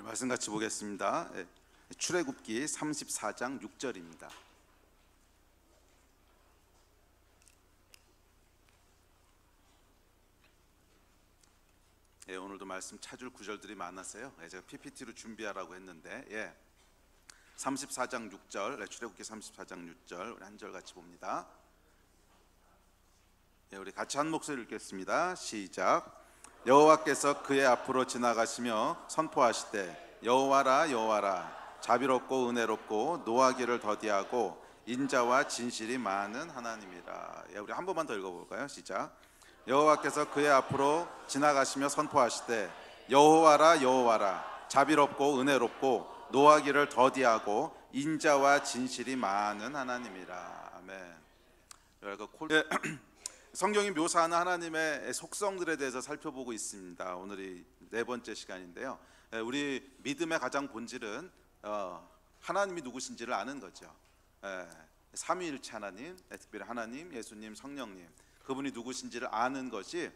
말씀 같이 보겠습니다. 출애굽기 34장 6절입니다. 오늘도 말씀 찾을 구절들이 많았어요. 제가 PPT로 준비하라고 했는데 34장 6절, 출애굽기 34장 6절 우리 한 절 같이 봅니다. 우리 같이 한 목소리 읽겠습니다. 시작. 여호와께서 그의 앞으로 지나가시며 선포하시되 여호와라 여호와라 자비롭고 은혜롭고 노하기를 더디하고 인자와 진실이 많은 하나님이라. 우리 한 번만 더 읽어볼까요? 시작. 여호와께서 그의 앞으로 지나가시며 선포하시되 여호와라 여호와라 자비롭고 은혜롭고 노하기를 더디하고 인자와 진실이 많은 하나님이라. 아멘. 성경이 묘사하는 하나님의 속성들에 대해서 살펴보고 있습니다. 오늘이 네 번째 시간인데요. 우리 믿음의 가장 본질은 하나님이 누구신지를 아는 거죠. 삼위일체 하나님, 특별히 하나님, 예수님, 성령님, 그분이 누구신지를 아는 것이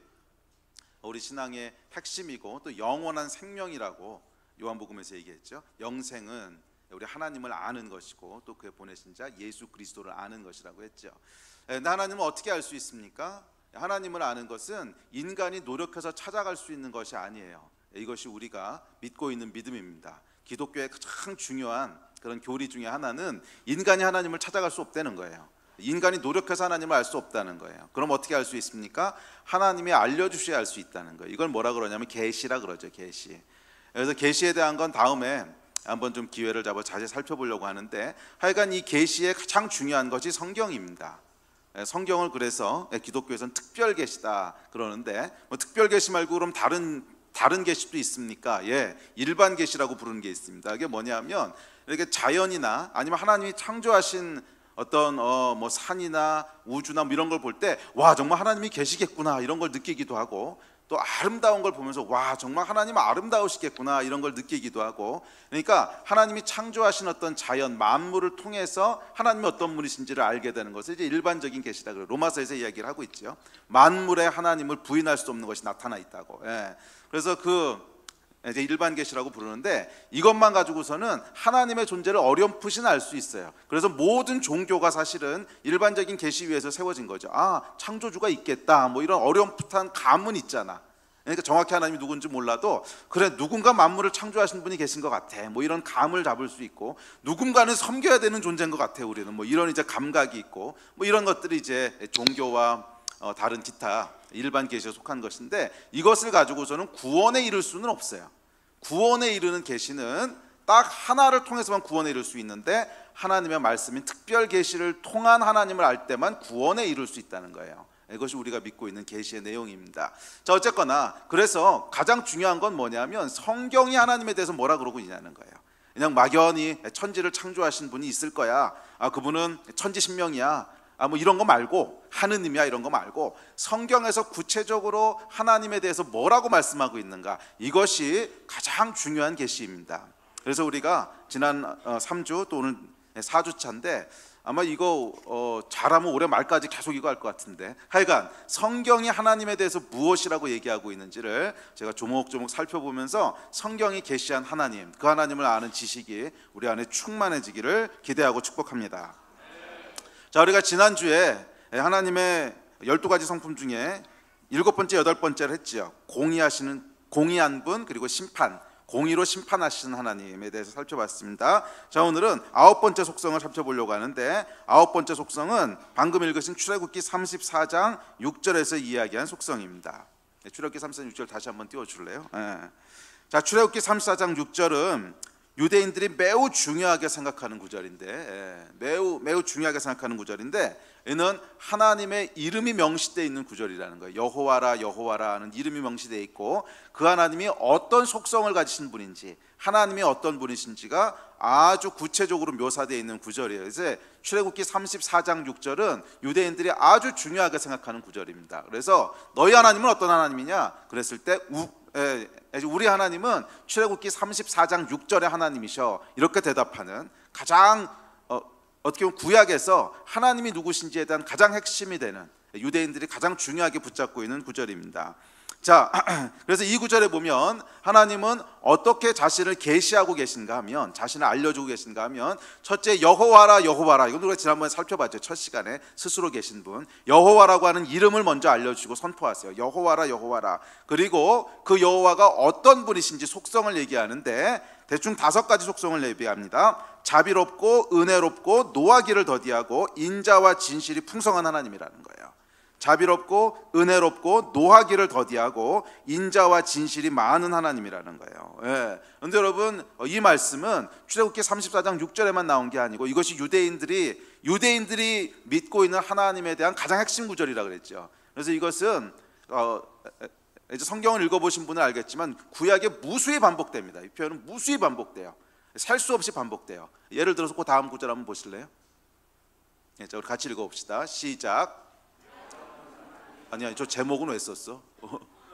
우리 신앙의 핵심이고 또 영원한 생명이라고 요한복음에서 얘기했죠. 영생은 우리 하나님을 아는 것이고 또 그의 보내신 자 예수 그리스도를 아는 것이라고 했죠. 하나님을 어떻게 알 수 있습니까? 하나님을 아는 것은 인간이 노력해서 찾아갈 수 있는 것이 아니에요. 이것이 우리가 믿고 있는 믿음입니다. 기독교의 가장 중요한 그런 교리 중에 하나는 인간이 하나님을 찾아갈 수 없다는 거예요. 인간이 노력해서 하나님을 알 수 없다는 거예요. 그럼 어떻게 알 수 있습니까? 하나님이 알려주셔야 알 수 있다는 거예요. 이걸 뭐라 그러냐면 계시라 그러죠. 계시. 그래서 계시에 대한 건 다음에 한번 좀 기회를 잡아 자세히 살펴보려고 하는데, 하여간 이 계시의 가장 중요한 것이 성경입니다. 성경을 그래서 기독교에서는 특별 계시다 그러는데, 특별 계시 말고 그럼 다른 계시도 있습니까? 일반 계시라고 부르는 게 있습니다. 이게 뭐냐면 이렇게 자연이나 아니면 하나님이 창조하신 어떤 뭐 산이나 우주나 뭐 이런 걸 볼 때 와 정말 하나님이 계시겠구나 이런 걸 느끼기도 하고, 또 아름다운 걸 보면서 와 정말 하나님 아름다우시겠구나 이런 걸 느끼기도 하고, 그러니까 하나님이 창조하신 어떤 자연 만물을 통해서 하나님이 어떤 분이신지를 알게 되는 것을 이제 일반적인 계시다 그래요. 로마서에서 이야기를 하고 있죠. 만물에 하나님을 부인할 수 없는 것이 나타나 있다고. 그래서 이제 일반 계시라고 부르는데, 이것만 가지고서는 하나님의 존재를 어렴풋이 알 수 있어요. 그래서 모든 종교가 사실은 일반적인 계시 위에서 세워진 거죠. 창조주가 있겠다 뭐 이런 어렴풋한 감은 있잖아. 그러니까 정확히 하나님이 누군지 몰라도 그래 누군가 만물을 창조하신 분이 계신 것 같아 뭐 이런 감을 잡을 수 있고, 누군가는 섬겨야 되는 존재인 것 같아 우리는 뭐 이런 이제 감각이 있고, 뭐 이런 것들이 이제 종교와 다른 기타 일반 계시에 속한 것인데, 이것을 가지고서는 구원에 이를 수는 없어요. 구원에 이르는 계시는 딱 하나를 통해서만 구원에 이를 수 있는데, 하나님의 말씀인 특별 계시를 통한 하나님을 알 때만 구원에 이룰 수 있다는 거예요. 이것이 우리가 믿고 있는 계시의 내용입니다. 자, 어쨌거나 그래서 가장 중요한 건 뭐냐면 성경이 하나님에 대해서 뭐라 그러고 있냐는 거예요. 그냥 막연히 천지를 창조하신 분이 있을 거야, 그분은 천지신명이야, 뭐 이런 거 말고, 하느님이야 이런 거 말고, 성경에서 구체적으로 하나님에 대해서 뭐라고 말씀하고 있는가, 이것이 가장 중요한 계시입니다. 그래서 우리가 지난 3주 또 오늘 4주차인데 아마 이거 잘하면 올해 말까지 계속 이거 할 것 같은데, 하여간 성경이 하나님에 대해서 무엇이라고 얘기하고 있는지를 제가 조목조목 살펴보면서 성경이 계시한 하나님, 그 하나님을 아는 지식이 우리 안에 충만해지기를 기대하고 축복합니다. 자, 우리가 지난주에 하나님의 12가지 성품 중에 7번째, 8번째를 했죠. 공의한 분, 그리고 심판, 공의로 심판하시는 하나님에 대해서 살펴봤습니다. 자, 오늘은 9번째 속성을 살펴보려고 하는데, 9번째 속성은 방금 읽으신 출애굽기 34장 6절에서 이야기한 속성입니다. 출애굽기 34장 6절 다시 한번 띄워줄래요? 자, 출애굽기 34장 6절은 유대인들이 매우 중요하게 생각하는 구절인데, 매우 중요하게 생각하는 구절인데, 이는 하나님의 이름이 명시되어 있는 구절이라는 거예요. 여호와라 여호와라 하는 이름이 명시되어 있고, 그 하나님이 어떤 속성을 가지신 분인지, 하나님이 어떤 분이신지가 아주 구체적으로 묘사되어 있는 구절이에요. 그래서 출애굽기 34장 6절은 유대인들이 아주 중요하게 생각하는 구절입니다. 그래서 너희 하나님은 어떤 하나님이냐 그랬을 때 우리 하나님은 출애굽기 34장 6절의 하나님이셔 이렇게 대답하는, 가장 어떻게 보면 구약에서 하나님이 누구신지에 대한 가장 핵심이 되는, 유대인들이 가장 중요하게 붙잡고 있는 구절입니다. 자, 그래서 이 구절에 보면 하나님은 어떻게 자신을 계시하고 계신가 하면, 자신을 알려주고 계신가 하면, 첫째 여호와라 여호와라, 이거 우리가 지난번에 살펴봤죠. 첫 시간에 스스로 계신 분 여호와라고 하는 이름을 먼저 알려주고 선포하세요. 여호와라 여호와라. 그리고 그 여호와가 어떤 분이신지 속성을 얘기하는데 대충 5가지 속성을 얘기합니다. 자비롭고 은혜롭고 노하기를 더디하고 인자와 진실이 풍성한 하나님이라는 거예요. 자비롭고 은혜롭고 노하기를 더디하고 인자와 진실이 많은 하나님이라는 거예요. 그런데 여러분, 이 말씀은 출애굽기 34장 6절에만 나온 게 아니고 이것이 유대인들이 믿고 있는 하나님에 대한 가장 핵심 구절이라고 그랬죠. 그래서 이것은 이제 성경을 읽어보신 분은 알겠지만 구약에 무수히 반복됩니다. 이 표현은 무수히 반복돼요. 셀 수 없이 반복돼요. 예를 들어서 그 다음 구절 한번 보실래요? 자, 우리 같이 읽어봅시다. 시작. 아니야, 저 제목은 왜 썼어?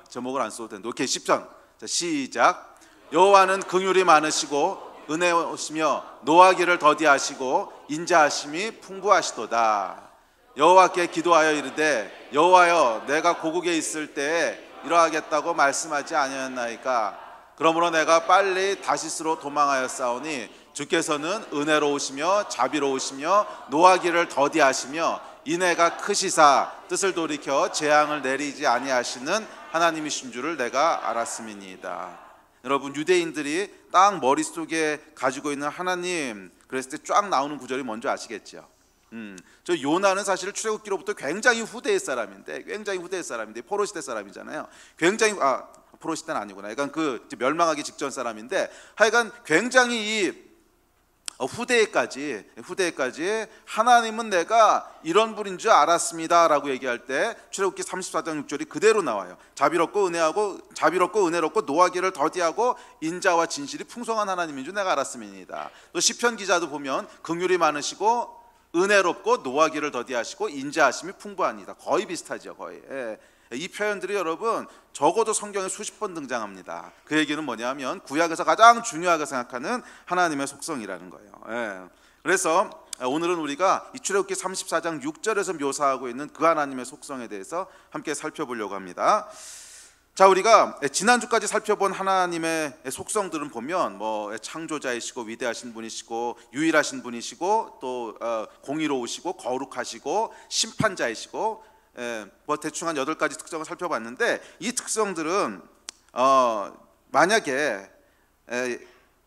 제목을 안 써도 되는데. 오케이, 10편. 자, 시작. 여호와는 긍휼이 많으시고 은혜오시며 노하기를 더디하시고 인자하심이 풍부하시도다. 여호와께 기도하여 이르되 여호와여, 내가 고국에 있을 때에 이러하겠다고 말씀하지 아니었나이까. 그러므로 내가 빨리 다시스로 도망하였사오니 주께서는 은혜로우시며 자비로우시며 노하기를 더디하시며 인애가 크시사 뜻을 돌이켜 재앙을 내리지 아니하시는 하나님이신 줄을 내가 알았음이니이다. 여러분, 유대인들이 딱 머릿속에 가지고 있는 하나님, 그랬을 때 쫙 나오는 구절이 뭔지 아시겠죠? 저 요나는 사실 출애굽기로부터 굉장히 후대의 사람인데 포로 시대 사람이잖아요. 포로 시대는 아니구나. 약간 그 멸망하기 직전 사람인데 하여간 굉장히 이 후대에까지 하나님은 내가 이런 분인 줄 알았습니다 라고 얘기할 때 출애굽기 34장 6절이 그대로 나와요. 자비롭고 은혜롭고 노하기를 더디하고 인자와 진실이 풍성한 하나님인 줄 내가 알았음이니이다. 또 시편 기자도 보면 긍휼이 많으시고 은혜롭고 노하기를 더디하시고 인자하심이 풍부하니이다. 거의 비슷하죠. 거의. 이 표현들이 여러분 적어도 성경에 수십 번 등장합니다. 그 얘기는 뭐냐면 구약에서 가장 중요하게 생각하는 하나님의 속성이라는 거예요. 그래서 오늘은 우리가 이 출애굽기 34장 6절에서 묘사하고 있는 그 하나님의 속성에 대해서 함께 살펴보려고 합니다. 자, 우리가 지난주까지 살펴본 하나님의 속성들은 보면 창조자이시고 위대하신 분이시고 유일하신 분이시고 또 공의로우시고 거룩하시고 심판자이시고 대충 한 8가지 특성을 살펴봤는데 이 특성들은 만약에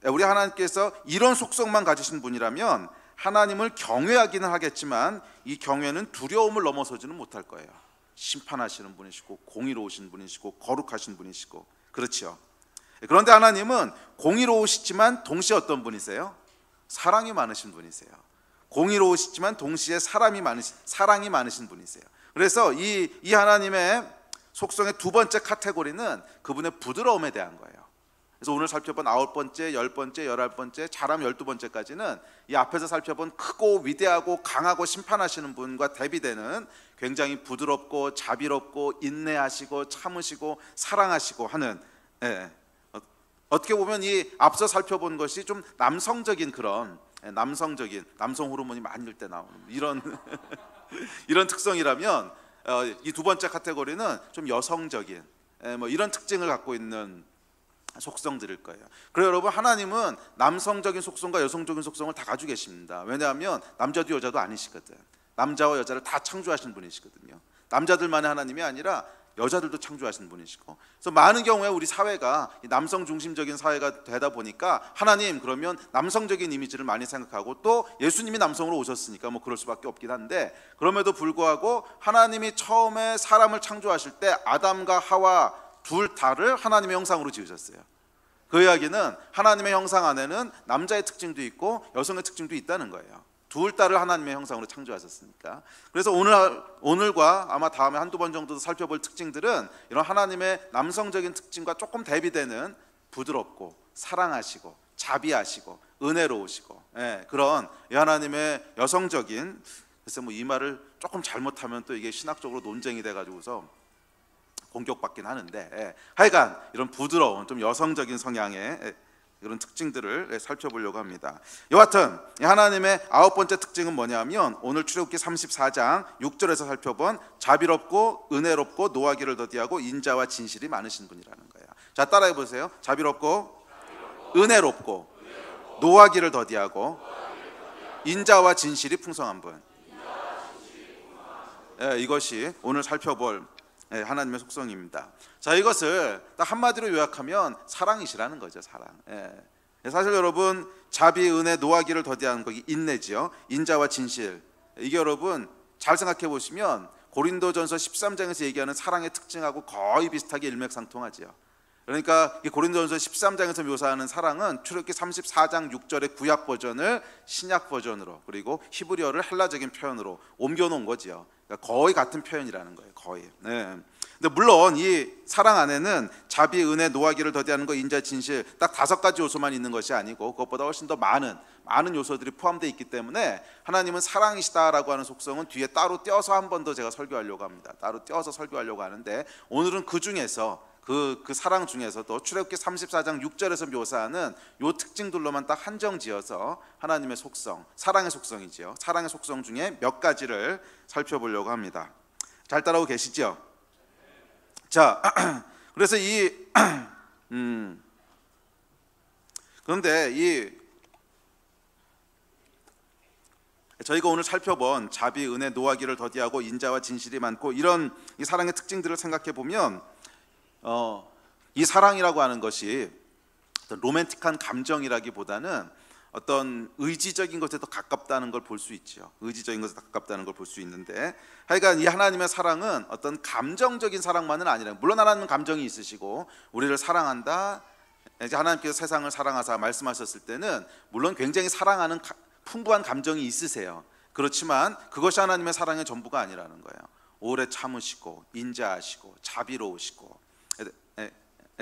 우리 하나님께서 이런 속성만 가지신 분이라면 하나님을 경외하기는 하겠지만 이 경외는 두려움을 넘어서지는 못할 거예요. 심판하시는 분이시고 공의로우신 분이시고 거룩하신 분이시고, 그렇죠. 그런데 하나님은 공의로우시지만 동시에 어떤 분이세요? 사랑이 많으신 분이세요. 공의로우시지만 동시에 사랑이 많으신 분이세요. 그래서 이 하나님의 속성의 두 번째 카테고리는 그분의 부드러움에 대한 거예요. 그래서 오늘 살펴본 9번째, 10번째, 11번째, 잘하면 12번째까지는 이 앞에서 살펴본 크고 위대하고 강하고 심판하시는 분과 대비되는 굉장히 부드럽고 자비롭고 인내하시고 참으시고 사랑하시고 하는, 어떻게 보면 이 앞서 살펴본 것이 좀 남성적인 그런 남성 호르몬이 많을 때 나오는 이런 특성이라면 이 두 번째 카테고리는 좀 여성적인 이런 특징을 갖고 있는 속성들일 거예요. 그래서 여러분, 하나님은 남성적인 속성과 여성적인 속성을 다 가지고 계십니다. 왜냐하면 남자도 여자도 아니시거든. 남자와 여자를 다 창조하신 분이시거든요. 남자들만의 하나님이 아니라 여자들도 창조하신 분이시고, 그래서 많은 경우에 우리 사회가 남성 중심적인 사회가 되다 보니까 하나님 그러면 남성적인 이미지를 많이 생각하고, 또 예수님이 남성으로 오셨으니까 그럴 수밖에 없긴 한데, 그럼에도 불구하고 하나님이 처음에 사람을 창조하실 때 아담과 하와 둘 다를 하나님의 형상으로 지으셨어요. 그 이야기는 하나님의 형상 안에는 남자의 특징도 있고 여성의 특징도 있다는 거예요. 둘 다를 하나님의 형상으로 창조하셨으니까. 그래서 오늘과 아마 다음에 한두 번 정도 살펴볼 특징들은 이런 하나님의 남성적인 특징과 조금 대비되는 부드럽고 사랑하시고 자비하시고 은혜로우시고, 그런 하나님의 여성적인, 그래서 이 말을 조금 잘못하면 또 이게 신학적으로 논쟁이 돼가지고서 공격받긴 하는데, 하여간 이런 부드러운 좀 여성적인 성향의 그런 특징들을 살펴보려고 합니다. 여하튼 하나님의 9번째 특징은 뭐냐면 오늘 출애굽기 34장 6절에서 살펴본 자비롭고 은혜롭고 노하기를 더디하고 인자와 진실이 많으신 분이라는 거예요. 자, 따라해 보세요. 자비롭고 은혜롭고 노하기를 더디하고 인자와 진실이 풍성한 분. 이것이 오늘 살펴볼 하나님의 속성입니다. 자, 이것을 딱 한마디로 요약하면 사랑이시라는 거죠. 사랑. 사실 여러분, 자비, 은혜, 노하기를 더디하는 거 인내지요. 인자와 진실. 이게 여러분 잘 생각해 보시면 고린도전서 13장에서 얘기하는 사랑의 특징하고 거의 비슷하게 일맥상통하지요. 그러니까 이 고린도전서 13장에서 묘사하는 사랑은 출애굽기 34장 6절의 구약 버전을 신약 버전으로, 그리고 히브리어를 헬라적인 표현으로 옮겨놓은 거지요. 그러니까 거의 같은 표현이라는 거예요. 거의. 근데 물론 이 사랑 안에는 자비, 은혜, 노하기를 더디하는 거, 인자, 진실 딱 5가지 요소만 있는 것이 아니고 그것보다 훨씬 더 많은 요소들이 포함되어 있기 때문에 하나님은 사랑이시다라고 하는 속성은 뒤에 따로 떼어서 한 번 더 제가 설교하려고 합니다. 따로 떼어서 설교하려고 하는데 오늘은 그 중에서 그 사랑 중에서도 출애굽기 34장 6절에서 묘사하는 요 특징들로만 딱 한정지어서 하나님의 속성, 사랑의 속성이지요. 사랑의 속성 중에 몇 가지를 살펴보려고 합니다. 잘 따라오고 계시죠? 자, 그래서 그런데 저희가 오늘 살펴본 자비, 은혜, 노하기를 더디하고 인자와 진실이 많고 이런 이 사랑의 특징들을 생각해 보면 이 사랑이라고 하는 것이 어떤 로맨틱한 감정이라기보다는 어떤 의지적인 것에 더 가깝다는 걸 볼 수 있죠. 의지적인 것에 더 가깝다는 걸 볼 수 있는데, 하여간 이 하나님의 사랑은 어떤 감정적인 사랑만은 아니라, 물론 하나님은 감정이 있으시고 우리를 사랑한다, 이제 하나님께서 세상을 사랑하사 말씀하셨을 때는 물론 굉장히 사랑하는 풍부한 감정이 있으세요. 그렇지만 그것이 하나님의 사랑의 전부가 아니라는 거예요. 오래 참으시고 인자하시고 자비로우시고,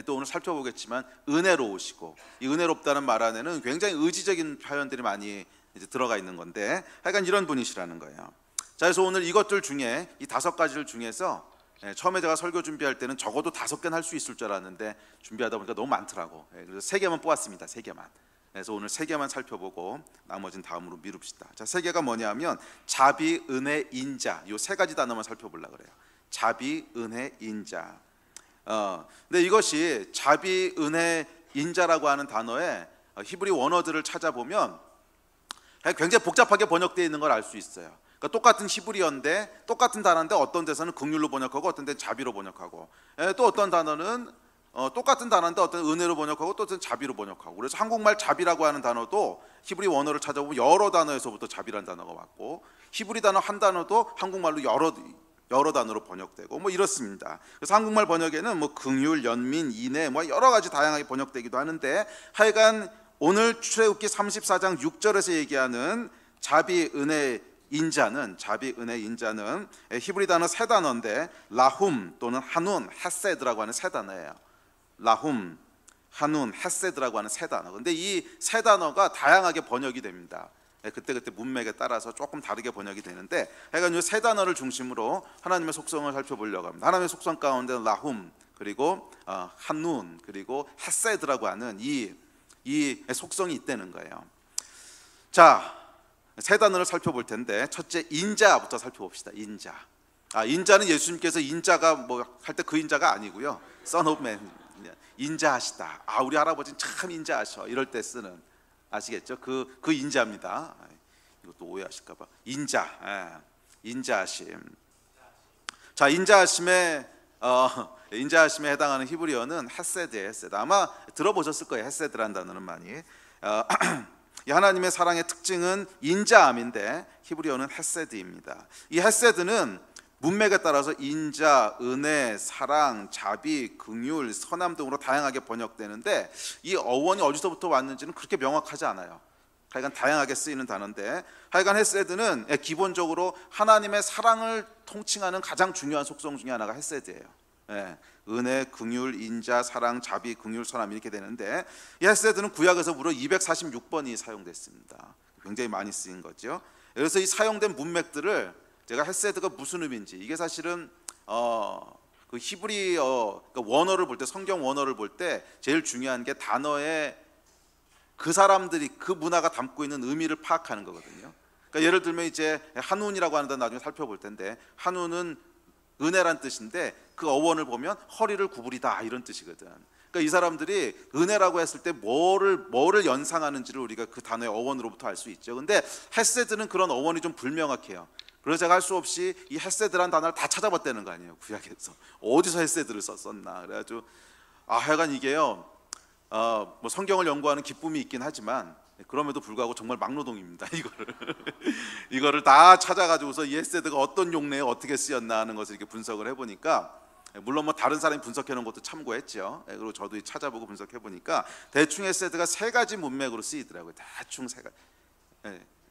또 오늘 살펴보겠지만 은혜로우시고, 이 은혜롭다는 말 안에는 굉장히 의지적인 표현들이 많이 이제 들어가 있는 건데, 하여간 이런 분이시라는 거예요. 자, 그래서 오늘 이것들 중에 이 5가지를 중에서 처음에 제가 설교 준비할 때는 적어도 5개는 할 수 있을 줄 알았는데 준비하다 보니까 너무 많더라고. 그래서 3개만 뽑았습니다. 3개만. 그래서 오늘 3개만 살펴보고 나머지는 다음으로 미룹시다. 자, 3개가 뭐냐면 자비, 은혜, 인자. 요 3가지 단어만 살펴보려고 그래요. 자비, 은혜, 인자. 근데 이것이 자비, 은혜, 인자라고 하는 단어에 히브리 원어들을 찾아보면 굉장히 복잡하게 번역되어 있는 걸 알 수 있어요. 그러니까 똑같은 히브리어인데, 똑같은 단어인데 어떤 데서는 긍휼로 번역하고 어떤 데는 자비로 번역하고, 또 어떤 단어는 똑같은 단어인데 어떤 은혜로 번역하고 또 어떤 자비로 번역하고. 그래서 한국말 자비라고 하는 단어도 히브리 원어를 찾아보면 여러 단어에서부터 자비라는 단어가 왔고, 히브리 단어 한 단어도 한국말로 여러 단어로 번역되고 뭐 이렇습니다. 그래서 한국말 번역에는 뭐 긍휼, 연민, 인애 뭐 여러 가지 다양하게 번역되기도 하는데, 하여간 오늘 출애굽기 34장 6절에서 얘기하는 자비, 은혜, 인자는 히브리 단어 3단어인데 라훔 또는 한운, 헤세드라고 하는 3단어예요. 라훔, 한운, 헤세드라고 하는 3단어. 근데 이 3단어가 다양하게 번역이 됩니다. 그때 문맥에 따라서 조금 다르게 번역이 되는데, 하여간 이 3단어를 중심으로 하나님의 속성을 살펴보려고 합니다. 하나님의 속성 가운데 라훔, 그리고 한눈, 그리고 헤세드라고 하는 이 속성이 있다는 거예요. 자, 3단어를 살펴볼 텐데, 첫째 인자부터 살펴봅시다. 인자. 인자는 예수님께서 인자가 뭐 할 때 그 인자가 아니고요. Son of Man, 인자하시다. 우리 할아버지는 참 인자하셔. 이럴 때 쓰는, 아시겠죠? 그 인자입니다. 이것도 오해하실까봐. 인자하심. 자, 인자하심에 해당하는 히브리어는 헤세드예요. 헤세드. 아마 들어보셨을 거예요. 헤세드라는 단어는 많이. 이 하나님의 사랑의 특징은 인자함인데 히브리어는 헤세드입니다. 이 헤세드는 문맥에 따라서 인자, 은혜, 사랑, 자비, 긍휼, 선함 등으로 다양하게 번역되는데, 이 어원이 어디서부터 왔는지는 그렇게 명확하지 않아요. 하여간 다양하게 쓰이는 단어인데, 하여간 헤세드는 기본적으로 하나님의 사랑을 통칭하는 가장 중요한 속성 중에 하나가 헤세드예요. 은혜, 긍휼, 인자, 사랑, 자비, 긍휼, 선함 이렇게 되는데, 이 헤세드는 구약에서 무려 246번이 사용됐습니다. 굉장히 많이 쓰인 거죠. 그래서 이 사용된 문맥들을 제가 헤세드가 무슨 의미인지, 이게 사실은 그 히브리어, 그러니까 원어를 볼 때, 성경 원어를 볼 때 제일 중요한 게 단어의 그 사람들이 그 문화가 담고 있는 의미를 파악하는 거거든요. 그러니까 예를 들면 이제 한운이라고 하는 데 나중에 살펴볼 텐데, 한운은 은혜란 뜻인데 그 어원을 보면 허리를 구부리다 이런 뜻이거든. 그러니까 이 사람들이 은혜라고 했을 때 뭐를 연상하는지를 우리가 그 단어의 어원으로부터 알 수 있죠. 근데 헤세드는 그런 어원이 좀 불명확해요. 그래서 제가 할 수 없이 이 헤세드란 단어를 다 찾아봤다는 거 아니에요, 구약에서. 어디서 헤세드를 썼었나. 그래가지고 하여간 이게요, 뭐 성경을 연구하는 기쁨이 있긴 하지만 그럼에도 불구하고 정말 막노동입니다. 이거를 다 찾아가지고서 이 헤세드가 어떤 용례에 어떻게 쓰였나 하는 것을 이렇게 분석을 해보니까, 물론 뭐 다른 사람이 분석해 놓은 것도 참고했죠. 그리고 저도 찾아보고 분석해 보니까 대충 헤세드가 3가지 문맥으로 쓰이더라고요. 대충 3가지.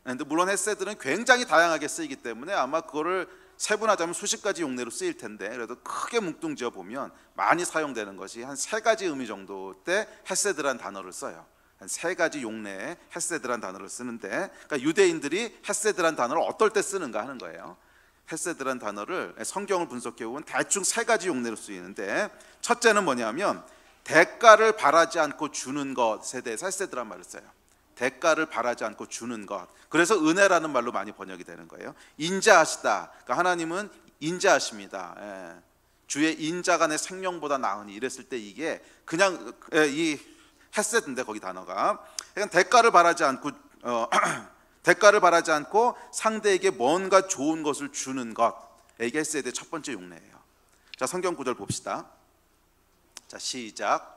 근데 물론 헤세드는 굉장히 다양하게 쓰이기 때문에 아마 그거를 세분하자면 수십 가지 용례로 쓰일 텐데, 그래도 크게 뭉뚱지어 보면 많이 사용되는 것이 한 3가지 의미 정도 때 헤세드란 단어를 써요. 한 3가지 용례에 헤세드란 단어를 쓰는데, 그러니까 유대인들이 헤세드란 단어를 어떨 때 쓰는가 하는 거예요. 헤세드란 단어를 성경을 분석해 보면 대충 3가지 용례로 쓰이는데, 첫째는 뭐냐면 대가를 바라지 않고 주는 것에 대해서 헤세드란 말을 써요. 대가를 바라지 않고 주는 것. 그래서 은혜라는 말로 많이 번역이 되는 거예요. 인자하시다. 그러니까 하나님은 인자하십니다. 주의 인자가 내 생명보다 나으니 이랬을 때 이게 그냥 이 헤세드인데, 거기 단어가 그냥 대가를 바라지 않고 대가를 바라지 않고 상대에게 뭔가 좋은 것을 주는 것. 이게 헤세드의 첫 번째 용례예요. 자, 성경 구절 봅시다. 자, 시작.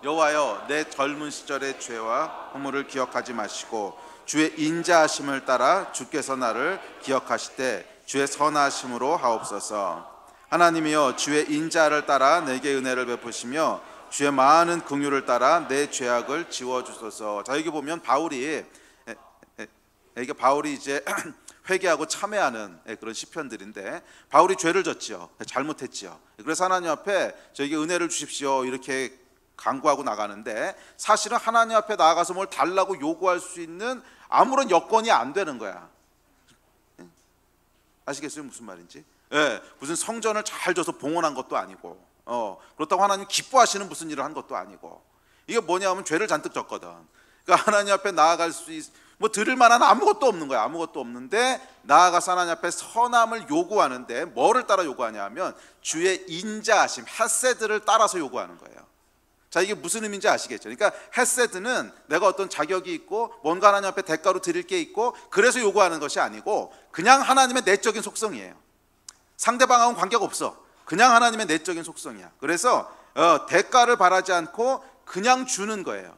여호와여, 내 젊은 시절의 죄와 허물을 기억하지 마시고 주의 인자하심을 따라 주께서 나를 기억하시되 주의 선하심으로 하옵소서. 하나님이여, 주의 인자를 따라 내게 은혜를 베푸시며 주의 많은 긍휼을 따라 내 죄악을 지워주소서. 자, 여기 보면 바울이 이제 회개하고 참회하는 그런 시편들인데, 바울이 죄를 졌지요. 잘못했지요. 그래서 하나님 앞에 저에게 은혜를 주십시오 이렇게 간구하고 나가는데, 사실은 하나님 앞에 나아가서 뭘 달라고 요구할 수 있는 아무런 여건이 안 되는 거야. 아시겠어요? 무슨 말인지? 무슨 성전을 잘 져서 봉헌한 것도 아니고, 그렇다고 하나님 기뻐하시는 무슨 일을 한 것도 아니고, 이게 뭐냐면 죄를 잔뜩 졌거든. 그러니까 하나님 앞에 나아갈 수 뭐 들을 만한 아무것도 없는 거야. 아무것도 없는데 나아가서 하나님 앞에 선함을 요구하는데, 뭐를 따라 요구하냐 하면 주의 인자하심, 헤세드를 따라서 요구하는 거예요. 자, 이게 무슨 의미인지 아시겠죠? 그러니까 헤세드는 내가 어떤 자격이 있고 뭔가 하나님 앞에 대가로 드릴 게 있고 그래서 요구하는 것이 아니고, 그냥 하나님의 내적인 속성이에요. 상대방하고는 관계가 없어. 그냥 하나님의 내적인 속성이야. 그래서 대가를 바라지 않고 그냥 주는 거예요.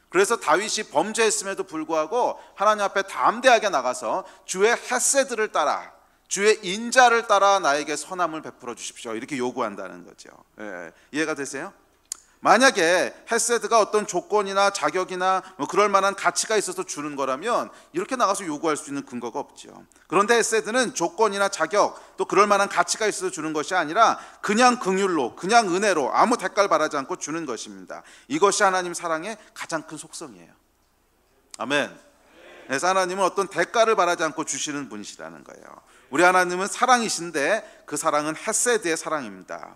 그래서 다윗이 범죄했음에도 불구하고 하나님 앞에 담대하게 나가서 주의 헤세드를 따라, 주의 인자를 따라 나에게 선함을 베풀어 주십시오 이렇게 요구한다는 거죠. 이해가 되세요? 만약에 헤세드가 어떤 조건이나 자격이나 뭐 그럴 만한 가치가 있어서 주는 거라면 이렇게 나가서 요구할 수 있는 근거가 없죠. 그런데 헤세드는 조건이나 자격 또 그럴 만한 가치가 있어서 주는 것이 아니라 그냥 긍휼로, 그냥 은혜로 아무 대가를 바라지 않고 주는 것입니다. 이것이 하나님 사랑의 가장 큰 속성이에요. 아멘. 그래서 하나님은 어떤 대가를 바라지 않고 주시는 분이시라는 거예요. 우리 하나님은 사랑이신데 그 사랑은 헤세드의 사랑입니다.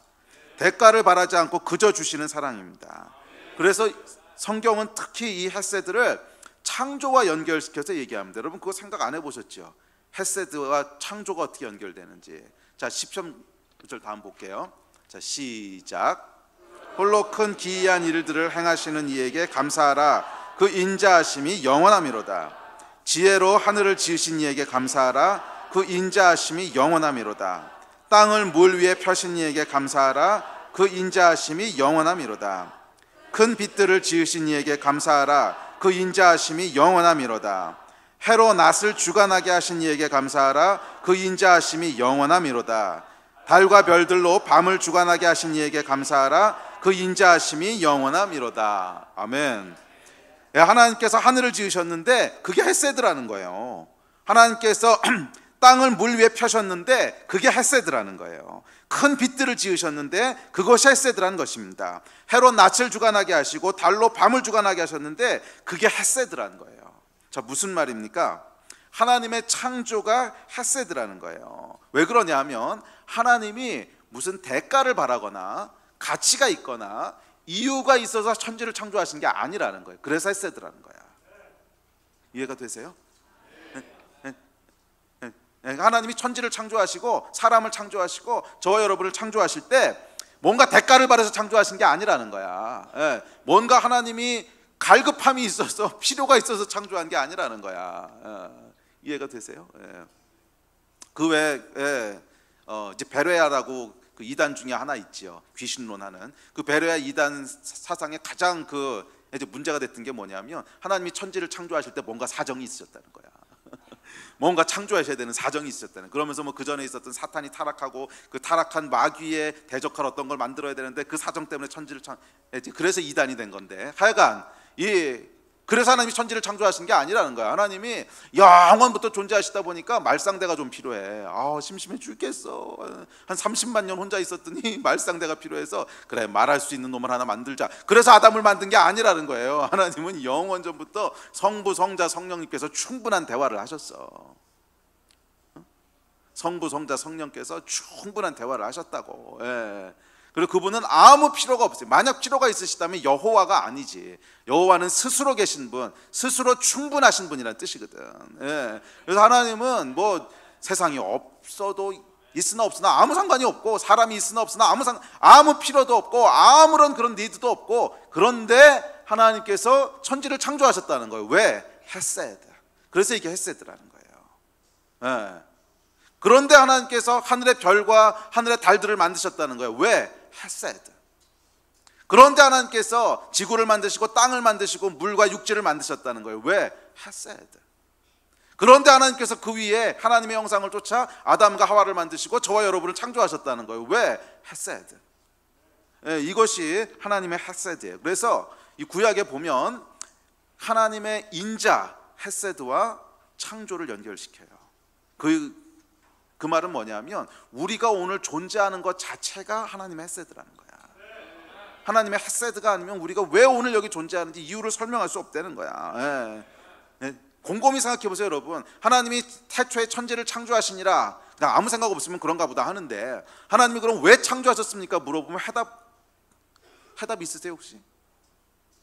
대가를 바라지 않고 그저 주시는 사랑입니다. 그래서 성경은 특히 이 헤세드를 창조와 연결시켜서 얘기합니다. 여러분 그거 생각 안 해보셨죠? 헤세드와 창조가 어떻게 연결되는지. 자, 10절 다음 볼게요. 자, 시작. 홀로 큰 기이한 일들을 행하시는 이에게 감사하라. 그 인자하심이 영원함이로다. 지혜로 하늘을 지으신 이에게 감사하라. 그 인자하심이 영원함이로다. 땅을 물 위에 펴신 이에게 감사하라. 그 인자하심이 영원함이로다. 큰 빛들을 지으신 이에게 감사하라. 그 인자하심이 영원함이로다. 해로 낫을 주관하게 하신 이에게 감사하라. 그 인자하심이 영원함이로다. 달과 별들로 밤을 주관하게 하신 이에게 감사하라. 그 인자하심이 영원함이로다. 아멘. 하나님께서 하늘을 지으셨는데 그게 헤세드라는 거예요. 하나님께서 땅을 물 위에 펴셨는데 그게 헤세드라는 거예요. 큰 빛들을 지으셨는데 그것이 헤세드라는 것입니다. 해로 낯을 주관하게 하시고 달로 밤을 주관하게 하셨는데 그게 헤세드라는 거예요. 자, 무슨 말입니까? 하나님의 창조가 헤세드라는 거예요. 왜 그러냐 하면 하나님이 무슨 대가를 바라거나 가치가 있거나 이유가 있어서 천지를 창조하신 게 아니라는 거예요. 그래서 헤세드라는 거야. 이해가 되세요? 하나님이 천지를 창조하시고 사람을 창조하시고 저와 여러분을 창조하실 때 뭔가 대가를 바라서 창조하신 게 아니라는 거야. 뭔가 하나님이 갈급함이 있어서 필요가 있어서 창조한 게 아니라는 거야. 이해가 되세요? 그 외에 이제 베레아라고 그 이단 중에 하나 있지요. 귀신론하는 그 베레아 이단 사상의 가장 그 이제 문제가 됐던 게 뭐냐면 하나님이 천지를 창조하실 때 뭔가 사정이 있으셨다는 거야. 뭔가 창조하셔야 되는 사정이 있었다는. 그러면서 뭐 그 전에 있었던 사탄이 타락하고 그 타락한 마귀에 대적할 어떤 걸 만들어야 되는데 그 사정 때문에 천지를 그래서 이단이 된 건데, 하여간 그래서 하나님이 천지를 창조하신 게 아니라는 거야. 하나님이 영원부터 존재하시다 보니까 말상대가 좀 필요해. 심심해 죽겠어. 한 30만 년 혼자 있었더니 말상대가 필요해서 그래, 말할 수 있는 놈을 하나 만들자. 그래서 아담을 만든 게 아니라는 거예요. 하나님은 영원전부터 성부, 성자, 성령님께서 충분한 대화를 하셨어. 성부, 성자, 성령께서 충분한 대화를 하셨다고. 그리고 그분은 아무 필요가 없어요. 만약 필요가 있으시다면 여호와가 아니지. 여호와는 스스로 계신 분, 스스로 충분하신 분이라는 뜻이거든. 그래서 하나님은 뭐 세상이 없어도 있으나 없으나 아무 상관이 없고, 사람이 있으나 없으나 아무 필요도 없고 아무런 그런 니드도 없고, 그런데 하나님께서 천지를 창조하셨다는 거예요. 왜? 헤세드. 그래서 이게 헤세드라는 거예요. 그런데 하나님께서 하늘의 별과 하늘의 달들을 만드셨다는 거예요. 왜? 헤세드. 그런데 하나님께서 지구를 만드시고 땅을 만드시고 물과 육지를 만드셨다는 거예요. 왜? 헤세드. 그런데 하나님께서 그 위에 하나님의 형상을 쫓아 아담과 하와를 만드시고 저와 여러분을 창조하셨다는 거예요. 왜? 헤세드. 이것이 하나님의 헤세드예요. 그래서 이 구약에 보면 하나님의 인자 헤세드와 창조를 연결시켜요. 그 말은 뭐냐면 우리가 오늘 존재하는 것 자체가 하나님의 헤세드라는 거야. 하나님의 헤세드가 아니면 우리가 왜 오늘 여기 존재하는지 이유를 설명할 수 없다는 거야. 곰곰이 생각해 보세요, 여러분. 하나님이 태초에 천지를 창조하시니라, 그냥 아무 생각 없으면 그런가 보다 하는데, 하나님이 그럼 왜 창조하셨습니까? 물어보면 해답 있으세요 혹시?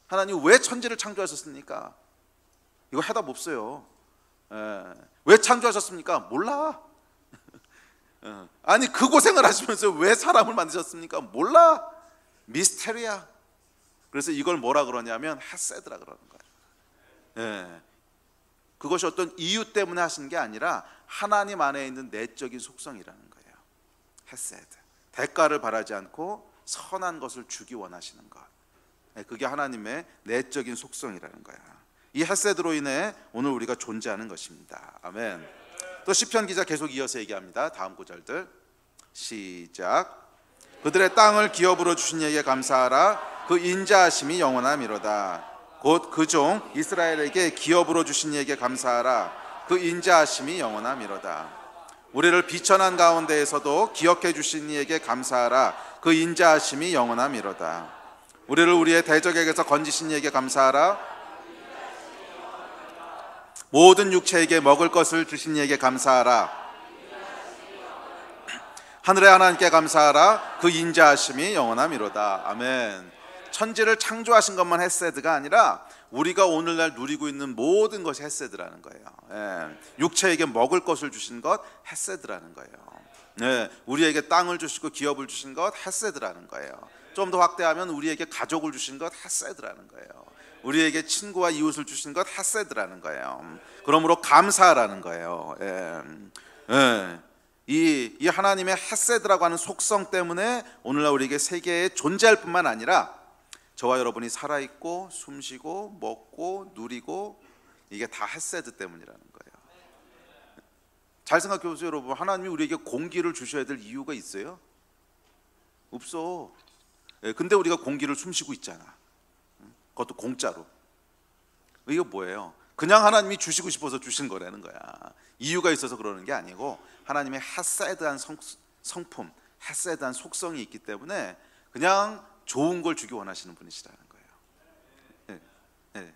하나님 왜 천지를 창조하셨습니까? 이거 해답 없어요. 왜 창조하셨습니까? 몰라. 아니 그 고생을 하시면서 왜 사람을 만드셨습니까? 몰라. 미스테리야. 그래서 이걸 뭐라 그러냐면 헤세드라 그러는 거예요. 그것이 어떤 이유 때문에 하신 게 아니라 하나님 안에 있는 내적인 속성이라는 거예요. 헤세드. 대가를 바라지 않고 선한 것을 주기 원하시는 것. 그게 하나님의 내적인 속성이라는 거야. 이 헤세드로 인해 오늘 우리가 존재하는 것입니다. 아멘. 또 시편 기자 계속 이어서 얘기합니다. 다음 구절들 시작. 그들의 땅을 기업으로 주신 이에게 감사하라. 그 인자하심이 영원함이로다. 곧 그 종 이스라엘에게 기업으로 주신 이에게 감사하라. 그 인자하심이 영원함이로다. 우리를 비천한 가운데에서도 기억해 주신 이에게 감사하라. 그 인자하심이 영원함이로다. 우리를 우리의 대적에게서 건지신 이에게 감사하라. 모든 육체에게 먹을 것을 주신 이에게 감사하라. 하늘의 하나님께 감사하라. 그 인자하심이 영원함이로다. 아멘. 천지를 창조하신 것만 헤세드가 아니라 우리가 오늘날 누리고 있는 모든 것이 헤세드라는 거예요. 육체에게 먹을 것을 주신 것 헤세드라는 거예요. 우리에게 땅을 주시고 기업을 주신 것 헤세드라는 거예요. 좀 더 확대하면 우리에게 가족을 주신 것 헤세드라는 거예요. 우리에게 친구와 이웃을 주신 것 헤세드라는 거예요. 그러므로 감사하라는 거예요. 이 하나님의 헤세드라고 하는 속성 때문에 오늘날 우리에게 세계에 존재할 뿐만 아니라 저와 여러분이 살아있고 숨쉬고 먹고 누리고, 이게 다 헤세드 때문이라는 거예요. 잘 생각해 보세요, 여러분. 하나님이 우리에게 공기를 주셔야 될 이유가 있어요? 없어. 근데 우리가 공기를 숨쉬고 있잖아. 그것도 공짜로. 이게 뭐예요? 그냥 하나님이 주시고 싶어서 주신 거라는 거야. 이유가 있어서 그러는 게 아니고 하나님의 헤세드한 성품, 헤세드한 속성이 있기 때문에 그냥 좋은 걸 주기 원하시는 분이시라는 거예요.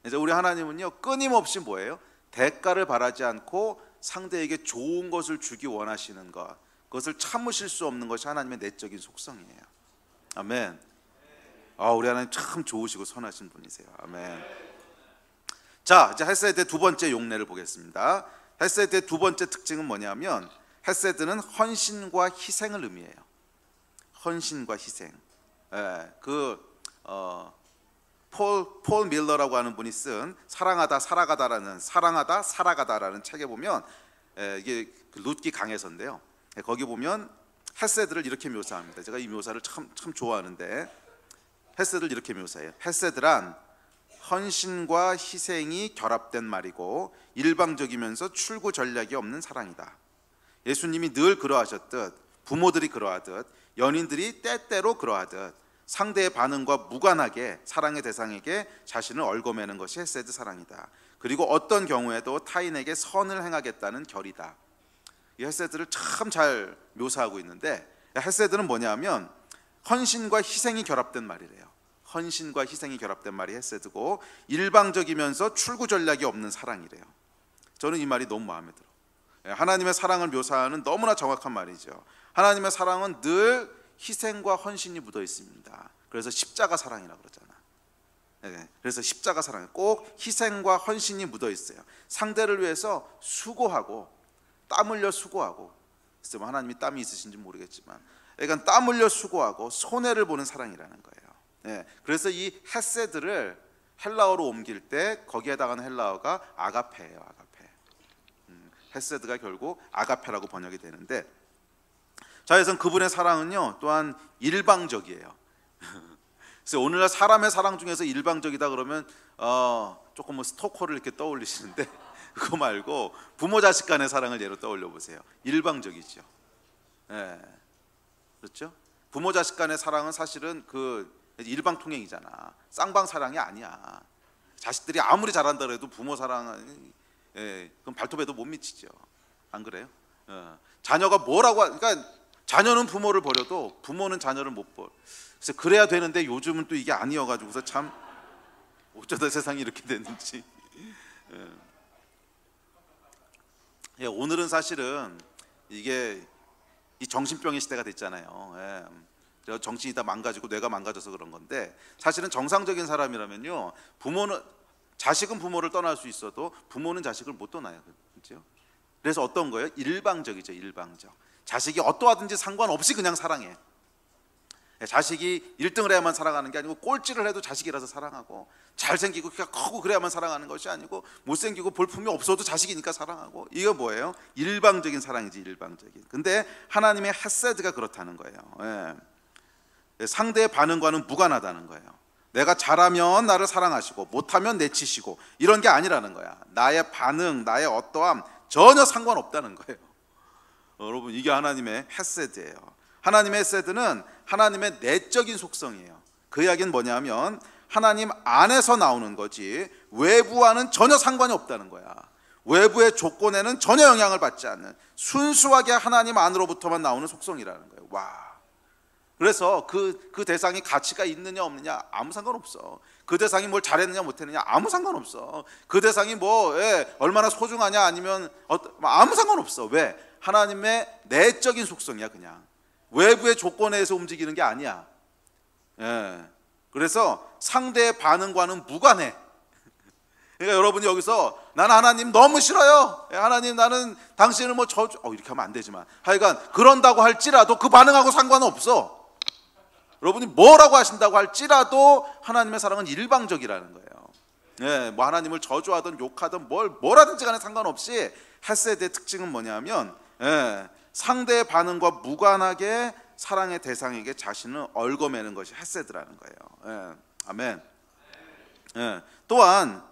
이제 우리 하나님은요, 끊임없이 뭐예요? 대가를 바라지 않고 상대에게 좋은 것을 주기 원하시는 것, 그것을 참으실 수 없는 것이 하나님의 내적인 속성이에요. 아멘. 우리 하나님 참 좋으시고 선하신 분이세요. 아멘. 자, 이제 헤세드의 두 번째 용례를 보겠습니다. 헤세드의 두 번째 특징은 뭐냐면 헤세드는 헌신과 희생을 의미해요. 헌신과 희생. 폴 밀러라고 하는 분이 쓴 사랑하다 살아가다라는 책에 보면 이게 룻기 강해서인데요. 거기 보면 헤세드를 이렇게 묘사합니다. 제가 이 묘사를 참 좋아하는데 헤세드를 이렇게 묘사해요. 헤세드란 헌신과 희생이 결합된 말이고 일방적이면서 출구 전략이 없는 사랑이다. 예수님이 늘 그러하셨듯, 부모들이 그러하듯, 연인들이 때때로 그러하듯 상대의 반응과 무관하게 사랑의 대상에게 자신을 얽어매는 것이 헤세드 사랑이다. 그리고 어떤 경우에도 타인에게 선을 행하겠다는 결의다. 이 헤세드를 참 잘 묘사하고 있는데, 헤세드는 뭐냐면 헌신과 희생이 결합된 말이래요. 헌신과 희생이 결합된 말이 헤세드고 일방적이면서 출구 전략이 없는 사랑이래요. 저는 이 말이 너무 마음에 들어. 하나님의 사랑을 묘사하는 너무나 정확한 말이죠. 하나님의 사랑은 늘 희생과 헌신이 묻어 있습니다. 그래서 십자가 사랑이라고 그러잖아. 그래서 십자가 사랑, 꼭 희생과 헌신이 묻어 있어요. 상대를 위해서 수고하고 땀 흘려 수고하고, 글쎄 뭐 하나님이 땀이 있으신지 모르겠지만, 그러니까 땀 흘려 수고하고 손해를 보는 사랑이라는 거예요. 그래서 이 헤세드를 헬라어로 옮길 때 거기에 해당하는 헬라어가 아가페예요. 아가페. 헤세드가 결국 아가페라고 번역이 되는데, 자, 그래서 그분의 사랑은요 또한 일방적이에요. 그래서 오늘날 사람의 사랑 중에서 일방적이다 그러면 조금 뭐 스토커를 이렇게 떠올리시는데 그거 말고 부모 자식 간의 사랑을 예로 떠올려 보세요. 일방적이죠. 그렇죠? 부모 자식 간의 사랑은 사실은 그 일방통행이잖아. 쌍방 사랑이 아니야. 자식들이 아무리 잘한다 해도 부모 사랑은 그럼 발톱에도 못 미치죠. 안 그래요? 자녀가 뭐라고 그러니까 자녀는 부모를 버려도 부모는 자녀를 못 버려. 그래서 그래야 되는데 요즘은 또 이게 아니어가지고서 참 어쩌다 세상이 이렇게 됐는지. 오늘은 사실은 이게 이 정신병의 시대가 됐잖아요. 정신이 다 망가지고 뇌가 망가져서 그런 건데, 사실은 정상적인 사람이라면요 자식은 부모를 떠날 수 있어도 부모는 자식을 못 떠나요. 그렇죠? 그래서 어떤 거예요? 일방적이죠. 일방적. 자식이 어떠하든지 상관없이 그냥 사랑해. 자식이 1등을 해야만 사랑하는 게 아니고 꼴찌를 해도 자식이라서 사랑하고, 잘생기고 키가 크고 그래야만 사랑하는 것이 아니고 못생기고 볼품이 없어도 자식이니까 사랑하고. 이거 뭐예요? 일방적인 사랑이지. 일방적인. 근데 하나님의 헤세드가 그렇다는 거예요. 상대의 반응과는 무관하다는 거예요. 내가 잘하면 나를 사랑하시고 못하면 내치시고 이런 게 아니라는 거야. 나의 반응, 나의 어떠함 전혀 상관없다는 거예요. 여러분, 이게 하나님의 헤세드예요. 하나님의 헤세드는 하나님의 내적인 속성이에요. 그 이야기는 뭐냐면 하나님 안에서 나오는 거지 외부와는 전혀 상관이 없다는 거야. 외부의 조건에는 전혀 영향을 받지 않는 순수하게 하나님 안으로부터만 나오는 속성이라는 거예요. 와. 그래서 그 대상이 가치가 있느냐 없느냐 아무 상관없어. 그 대상이 뭘 잘했느냐 못했느냐 아무 상관없어. 그 대상이 얼마나 소중하냐 아니면 아무 상관없어. 왜? 하나님의 내적인 속성이야. 그냥 외부의 조건에 의해서 움직이는 게 아니야. 그래서 상대의 반응과는 무관해. 그러니까 여러분이 여기서 나는 하나님 너무 싫어요. 하나님 나는 당신을 뭐 저주 이렇게 하면 안 되지만 하여간 그런다고 할지라도 그 반응하고 상관없어. 여러분이 뭐라고 하신다고 할지라도 하나님의 사랑은 일방적이라는 거예요. 뭐 하나님을 저주하든 욕하든 뭘 하든지 간에 상관없이 헤세드의 특징은 뭐냐면 상대의 반응과 무관하게 사랑의 대상에게 자신을 얽어매는 것이 헤세드라는 거예요. 아멘. 또한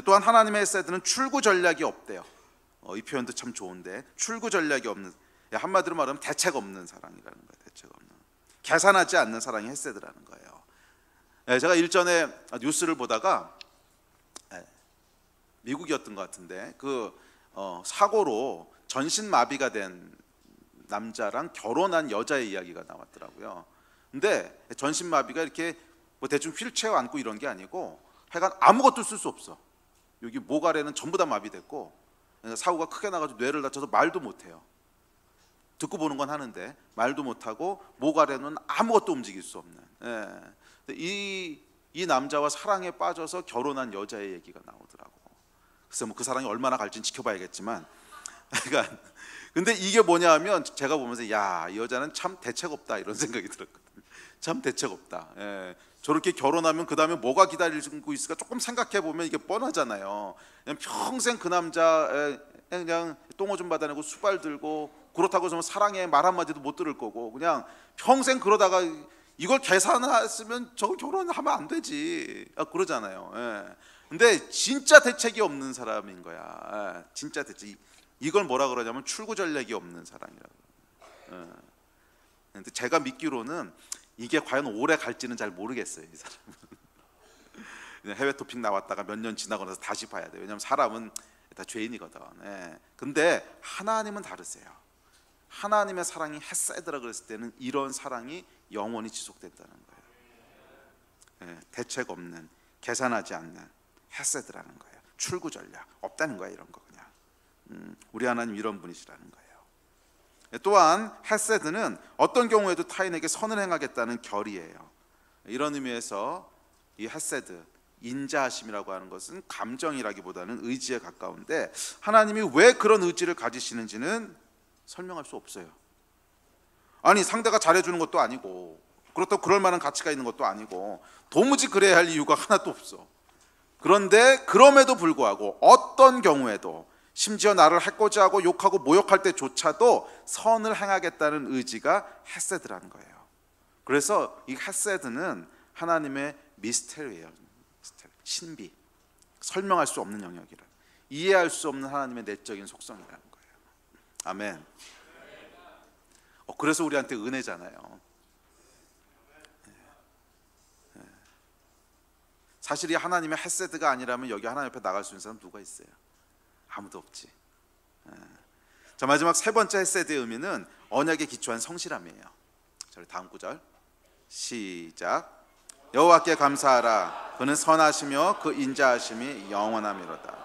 하나님의 헤세드는 출구 전략이 없대요. 이 표현도 참 좋은데, 출구 전략이 없는, 한마디로 말하면 대책 없는 사랑이라는 거예요. 대책 없는, 계산하지 않는 사랑이 헤세드라는 거예요. 제가 일전에 뉴스를 보다가 미국이었던 것 같은데 사고로 전신마비가 된 남자랑 결혼한 여자의 이야기가 나왔더라고요. 근데 전신마비가 이렇게 뭐 대충 휠체어 안고 이런 게 아니고 하여간 아무것도 쓸 수 없어. 여기 목 아래는 전부 다 마비됐고 사고가 크게 나가지고 뇌를 다쳐서 말도 못해요. 듣고 보는 건 하는데 말도 못하고 목 아래는 아무것도 움직일 수 없는. 근데 이 남자와 사랑에 빠져서 결혼한 여자의 얘기가 나오더라고. 글쎄 뭐 그 사랑이 얼마나 갈지는 지켜봐야겠지만, 그러니까 근데 이게 뭐냐면 제가 보면서 야, 이 여자는 참 대책 없다 이런 생각이 들었거든요. 참 대책 없다. 예. 저렇게 결혼하면 그 다음에 뭐가 기다리고 있을까 조금 생각해 보면 이게 뻔하잖아요. 그냥 평생 그 남자 그냥 똥오줌 받아내고 수발 들고, 그렇다고 해서 사랑해 말 한마디도 못 들을 거고, 그냥 평생 그러다가 이걸 계산했으면 저거 결혼하면 안 되지, 그러잖아요. 예. 근데 진짜 대책이 없는 사람인 거야. 예. 진짜 대책. 이걸 뭐라 그러냐면 출구 전략이 없는 사람이라고. 예. 근데 제가 믿기로는 이게 과연 오래 갈지는 잘 모르겠어요. 이 사람은 해외 토픽 나왔다가 몇 년 지나고 나서 다시 봐야 돼요. 왜냐하면 사람은 다 죄인이거든. 예. 근데 하나님은 다르세요. 하나님의 사랑이 헤세드라 그랬을 때는 이런 사랑이 영원히 지속된다는 거예요. 예. 대책 없는, 계산하지 않는 헤세드라는 거예요. 출구 전략 없다는 거예요. 이런 거 그냥. 우리 하나님 이런 분이시라는 거예요. 또한 헤세드는 어떤 경우에도 타인에게 선을 행하겠다는 결의예요. 이런 의미에서 이 헤세드, 인자하심이라고 하는 것은 감정이라기보다는 의지에 가까운데, 하나님이 왜 그런 의지를 가지시는지는 설명할 수 없어요. 아니 상대가 잘해주는 것도 아니고, 그렇다고 그럴 만한 가치가 있는 것도 아니고, 도무지 그래야 할 이유가 하나도 없어. 그런데 그럼에도 불구하고 어떤 경우에도, 심지어 나를 해코지 하고 욕하고 모욕할 때조차도 선을 행하겠다는 의지가 헤세드라는 거예요. 그래서 이 헤세드는 하나님의 미스테리예요. 신비, 설명할 수 없는 영역이라, 이해할 수 없는 하나님의 내적인 속성이라는 거예요. 아멘. 그래서 우리한테 은혜잖아요. 사실 이 하나님의 헤세드가 아니라면 여기 하나님 앞에 나갈 수 있는 사람 누가 있어요? 아무도 없지. 자, 마지막 세 번째 헤세드의 의미는 언약에 기초한 성실함이에요. 자, 다음 구절 시작. 여호와께 감사하라. 그는 선하시며 그 인자하심이 영원함이로다.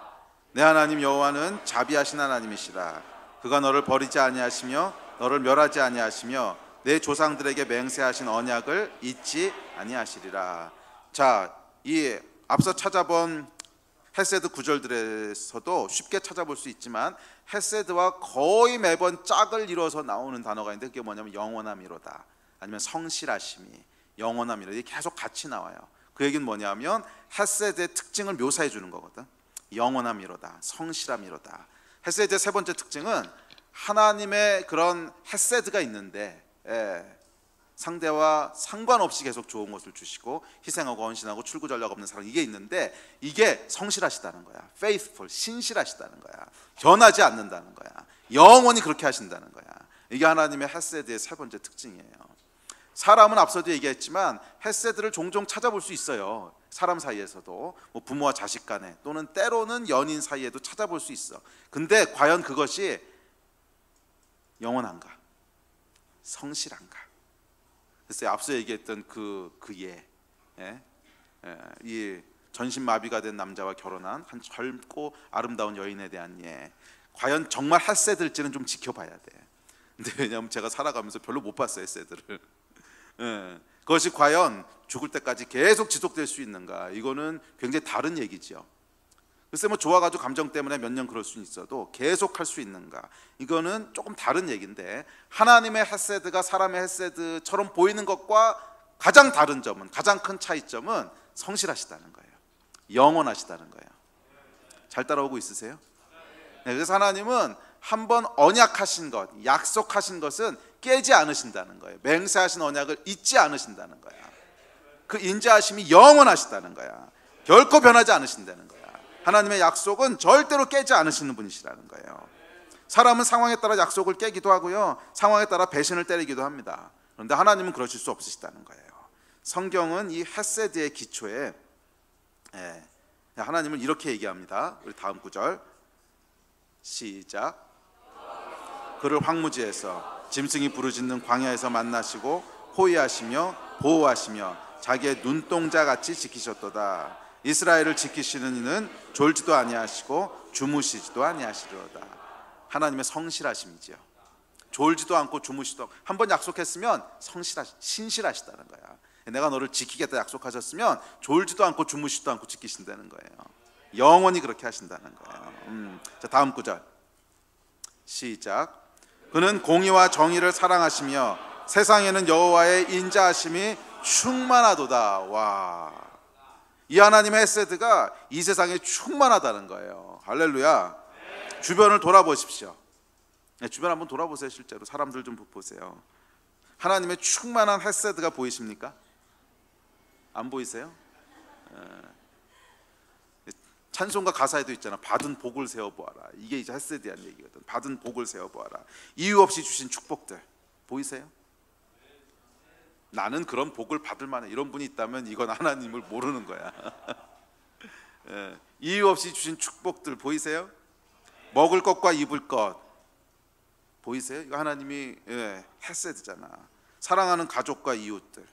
내 하나님 여호와는 자비하신 하나님이시라. 그가 너를 버리지 아니하시며 너를 멸하지 아니하시며 내 조상들에게 맹세하신 언약을 잊지 아니하시리라. 자, 이 앞서 찾아본 헤세드 구절들에서도 쉽게 찾아볼 수 있지만 헤세드와 거의 매번 짝을 이뤄서 나오는 단어가 있는데, 그게 뭐냐면 영원함이로다, 아니면 성실하심이, 영원함이로다. 이게 계속 같이 나와요. 그 얘기는 뭐냐면 헤세드의 특징을 묘사해 주는 거거든. 영원함이로다, 성실함이로다. 헤세드의 세 번째 특징은 하나님의 그런 헤세드가 있는데, 상대와 상관없이 계속 좋은 것을 주시고 희생하고 헌신하고 출구 전략 없는 사랑, 이게 있는데 이게 성실하시다는 거야. faithful, 신실하시다는 거야. 변하지 않는다는 거야. 영원히 그렇게 하신다는 거야. 이게 하나님의 헤세드의 세 번째 특징이에요. 사람은 앞서도 얘기했지만 헤세드를 종종 찾아볼 수 있어요. 사람 사이에서도, 뭐 부모와 자식 간에, 또는 때로는 연인 사이에도 찾아볼 수 있어. 근데 과연 그것이 영원한가? 성실한가? 글쎄, 앞서 얘기했던 이 전신마비가 된 남자와 결혼한 한 젊고 아름다운 여인에 대한 과연 정말 헤세드일지는 좀 지켜봐야 돼. 근데 왜냐하면 제가 살아가면서 별로 못 봤어요, 헤세드를. 그것이 과연 죽을 때까지 계속 지속될 수 있는가? 이거는 굉장히 다른 얘기죠. 글쎄 뭐 좋아가지고 감정 때문에 몇 년 그럴 수는 있어도 계속 할 수 있는가? 이거는 조금 다른 얘기인데, 하나님의 헤세드가 사람의 헤세드처럼 보이는 것과 가장 다른 점은, 가장 큰 차이점은 성실하시다는 거예요. 영원하시다는 거예요. 잘 따라오고 있으세요? 네, 그래서 하나님은 한번 언약하신 것, 약속하신 것은 깨지 않으신다는 거예요. 맹세하신 언약을 잊지 않으신다는 거야. 그 인자하심이 영원하시다는 거야. 결코 변하지 않으신다는 거야. 하나님의 약속은 절대로 깨지 않으시는 분이시라는 거예요. 사람은 상황에 따라 약속을 깨기도 하고요, 상황에 따라 배신을 때리기도 합니다. 그런데 하나님은 그러실 수 없으시다는 거예요. 성경은 이 헤세드의 기초에 하나님은 이렇게 얘기합니다. 우리 다음 구절 시작. 그를 황무지에서 짐승이 부르짖는 광야에서 만나시고 호위하시며 보호하시며 자기의 눈동자같이 지키셨도다. 이스라엘을 지키시는 이는 졸지도 아니하시고 주무시지도 아니하시리로다. 하나님의 성실하심이지요. 졸지도 않고 주무시도 않고, 한번 약속했으면 신실하시다는 거야. 내가 너를 지키겠다 약속하셨으면 졸지도 않고 주무시지도 않고 지키신다는 거예요. 영원히 그렇게 하신다는 거예요. 자, 다음 구절 시작. 그는 공의와 정의를 사랑하시며 세상에는 여호와의 인자하심이 충만하도다. 와, 이 하나님의 헤세드가 이 세상에 충만하다는 거예요. 할렐루야. 주변을 돌아보십시오. 주변 한번 돌아보세요. 실제로 사람들 좀 보세요. 하나님의 충만한 헤세드가 보이십니까? 안 보이세요? 찬송가 가사에도 있잖아. 받은 복을 세어보아라. 이게 이제 헤세드란 얘기거든. 받은 복을 세어보아라. 이유 없이 주신 축복들 보이세요? 나는 그런 복을 받을 만해. 이런 분이 있다면 이건 하나님을 모르는 거야. 이유 없이 주신 축복들 보이세요? 먹을 것과 입을 것 보이세요? 이거 하나님이 헤세드잖아. 사랑하는 가족과 이웃들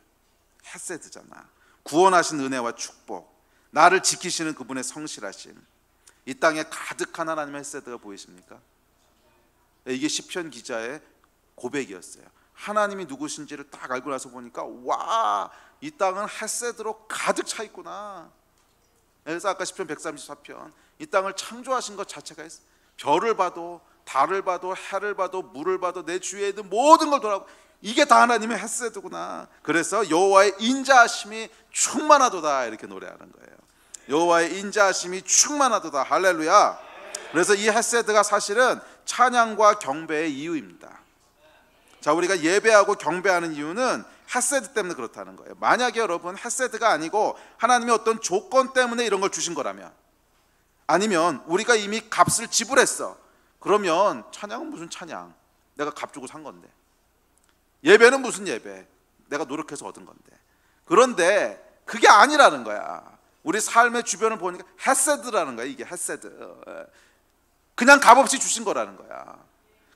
헤세드잖아. 구원하신 은혜와 축복, 나를 지키시는 그분의 성실하심, 이 땅에 가득한 하나님의 헤세드가 보이십니까? 이게 시편 기자의 고백이었어요. 하나님이 누구신지를 딱 알고 나서 보니까 와, 이 땅은 헤세드로 가득 차 있구나. 그래서 아까 시편 134편 이 땅을 창조하신 것 자체가 별을 봐도 달을 봐도 해를 봐도 물을 봐도 내 주위에 있는 모든 걸 돌아보고 이게 다 하나님의 헤세드구나. 그래서 여호와의 인자하심이 충만하도다 이렇게 노래하는 거예요. 여호와의 인자하심이 충만하도다. 할렐루야. 그래서 이 헤세드가 사실은 찬양과 경배의 이유입니다. 자, 우리가 예배하고 경배하는 이유는 헤세드 때문에 그렇다는 거예요. 만약에 여러분 헤세드가 아니고 하나님이 어떤 조건 때문에 이런 걸 주신 거라면, 아니면 우리가 이미 값을 지불했어, 그러면 찬양은 무슨 찬양, 내가 값 주고 산 건데. 예배는 무슨 예배, 내가 노력해서 얻은 건데. 그런데 그게 아니라는 거야. 우리 삶의 주변을 보니까 헤세드라는 거야. 이게 헤세드, 그냥 값없이 주신 거라는 거야.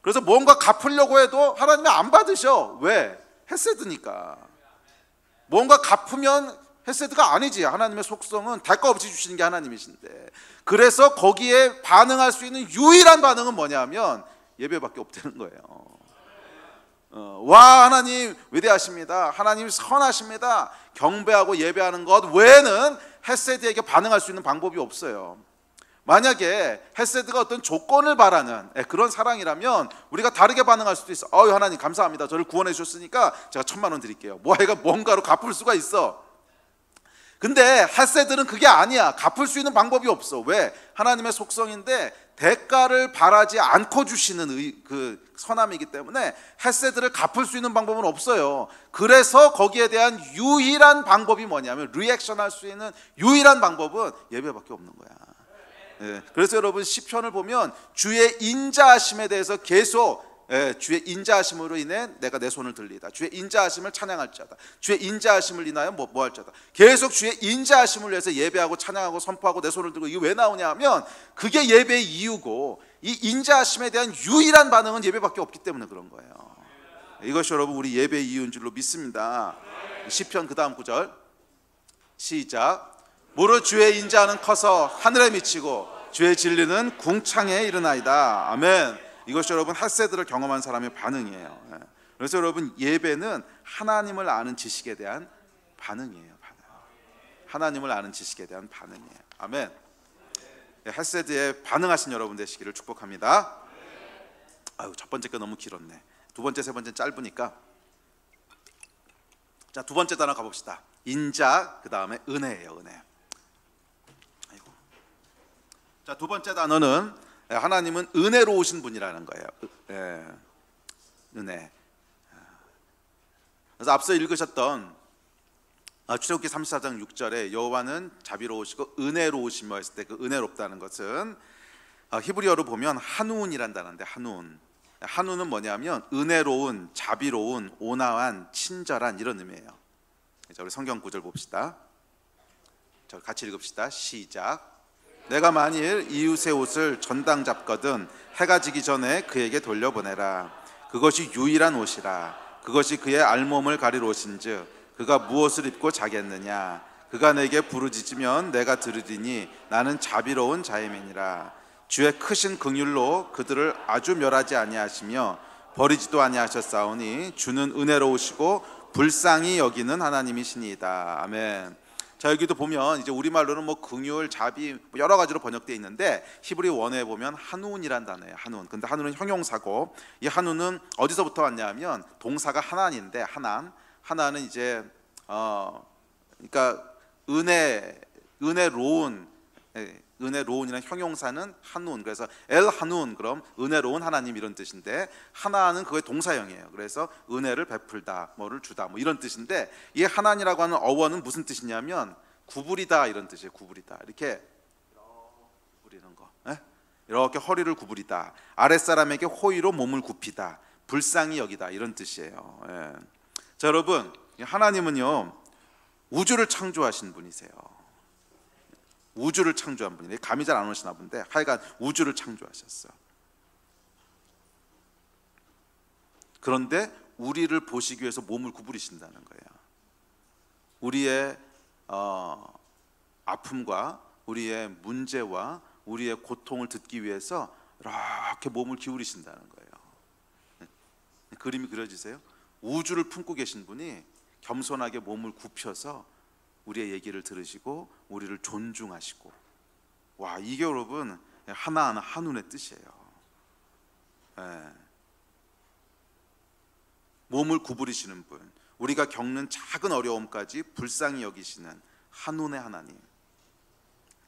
그래서 뭔가 갚으려고 해도 하나님이 안 받으셔. 왜? 헤세드니까. 뭔가 갚으면 헤세드가 아니지. 하나님의 속성은 대가 없이 주시는 게 하나님이신데. 그래서 거기에 반응할 수 있는 유일한 반응은 뭐냐면 예배밖에 없다는 거예요. 와, 하나님 위대하십니다. 하나님 선하십니다. 경배하고 예배하는 것 외에는 헤세드에게 반응할 수 있는 방법이 없어요. 만약에 헤세드가 어떤 조건을 바라는 그런 사랑이라면 우리가 다르게 반응할 수도 있어. 하나님 감사합니다. 저를 구원해 주셨으니까 제가 1,000,000원 드릴게요. 뭐 얘가 뭔가로 갚을 수가 있어. 근데 헤세드는 그게 아니야. 갚을 수 있는 방법이 없어. 왜? 하나님의 속성인데 대가를 바라지 않고 주시는 그 선함이기 때문에 헤세드를 갚을 수 있는 방법은 없어요. 그래서 거기에 대한 유일한 방법이 뭐냐면, 리액션할 수 있는 유일한 방법은 예배밖에 없는 거야. 그래서 여러분 시편을 보면 주의 인자하심에 대해서 계속 주의 인자하심으로 인해 내가 내 손을 들리다, 주의 인자하심을 찬양할지어다, 주의 인자하심을 인하여 뭐 할지어다. 계속 주의 인자하심을 위해서 예배하고 찬양하고 선포하고 내 손을 들고. 이게 왜 나오냐 하면 그게 예배의 이유고, 이 인자하심에 대한 유일한 반응은 예배밖에 없기 때문에 그런 거예요. 이것이 여러분 우리 예배의 이유인 줄로 믿습니다. 시편 그 다음 구절 시작. 무릇 주의 인자는 커서 하늘에 미치고 주의 진리는 궁창에 이르나이다. 아멘. 이것이 여러분 헤세드를 경험한 사람의 반응이에요. 그래서 여러분 예배는 하나님을 아는 지식에 대한 반응이에요. 하나님을 아는 지식에 대한 반응이에요. 아멘. 헤세드에 반응하신 여러분 되시기를 축복합니다. 첫 번째 거 너무 길었네. 두 번째, 세 번째는 짧으니까. 자, 두 번째 단어 가봅시다. 인자, 그 다음에 은혜예요. 은혜. 자, 두 번째 단어는 하나님은 은혜로우신 분이라는 거예요. 은혜. 그래서 앞서 읽으셨던 출애굽기 34장 6절에 여호와는 자비로우시고 은혜로우시며 했을 때 그 은혜롭다는 것은 히브리어로 보면 한운이란 단어인데, 한운은 뭐냐면 은혜로운, 자비로운, 온화한, 친절한 이런 의미예요. 자, 우리 성경 구절 봅시다. 자, 같이 읽읍시다. 시작. 내가 만일 이웃의 옷을 전당 잡거든 해가 지기 전에 그에게 돌려보내라. 그것이 유일한 옷이라. 그것이 그의 알몸을 가릴 옷인즉 그가 무엇을 입고 자겠느냐. 그가 내게 부르짖으면 내가 들으리니 나는 자비로운 자임이니라. 주의 크신 긍휼로 그들을 아주 멸하지 아니하시며 버리지도 아니하셨사오니 주는 은혜로우시고 불쌍히 여기는 하나님이시니이다. 아멘. 자, 여기도 보면 이제 우리말로는 뭐 긍휼, 자비 뭐 여러 가지로 번역되어 있는데 히브리 원어에 보면 한운이란 단어예요. 한운. 근데 한운은 형용사고, 이 한운은 어디서부터 왔냐면 동사가 하나인데 하나는 이제 그러니까 은혜로운, 은혜로운이라는 형용사는 한운. 그래서 엘 한운, 그럼 은혜로운 하나님 이런 뜻인데, 하나는 그거의 동사형이에요. 그래서 은혜를 베풀다, 뭐를 주다, 뭐 이런 뜻인데, 이 하나니라고 하는 어원은 무슨 뜻이냐면 구부리다 이런 뜻이에요. 구부리다. 이렇게 구부리는 거. 이렇게 허리를 구부리다. 아랫사람에게 호의로 몸을 굽히다. 불쌍히 여기다 이런 뜻이에요. 자, 여러분, 하나님은요 우주를 창조하신 분이세요. 우주를 창조한 분이에요. 감이 잘 안 오시나 본데 하여간 우주를 창조하셨어. 그런데 우리를 보시기 위해서 몸을 구부리신다는 거예요. 우리의 아픔과 우리의 문제와 우리의 고통을 듣기 위해서 이렇게 몸을 기울이신다는 거예요. 그림이 그려지세요? 우주를 품고 계신 분이 겸손하게 몸을 굽혀서 우리의 얘기를 들으시고 우리를 존중하시고, 와, 이게 여러분 하나하나 한운의 뜻이에요. 몸을 구부리시는 분, 우리가 겪는 작은 어려움까지 불쌍히 여기시는 한운의 하나님.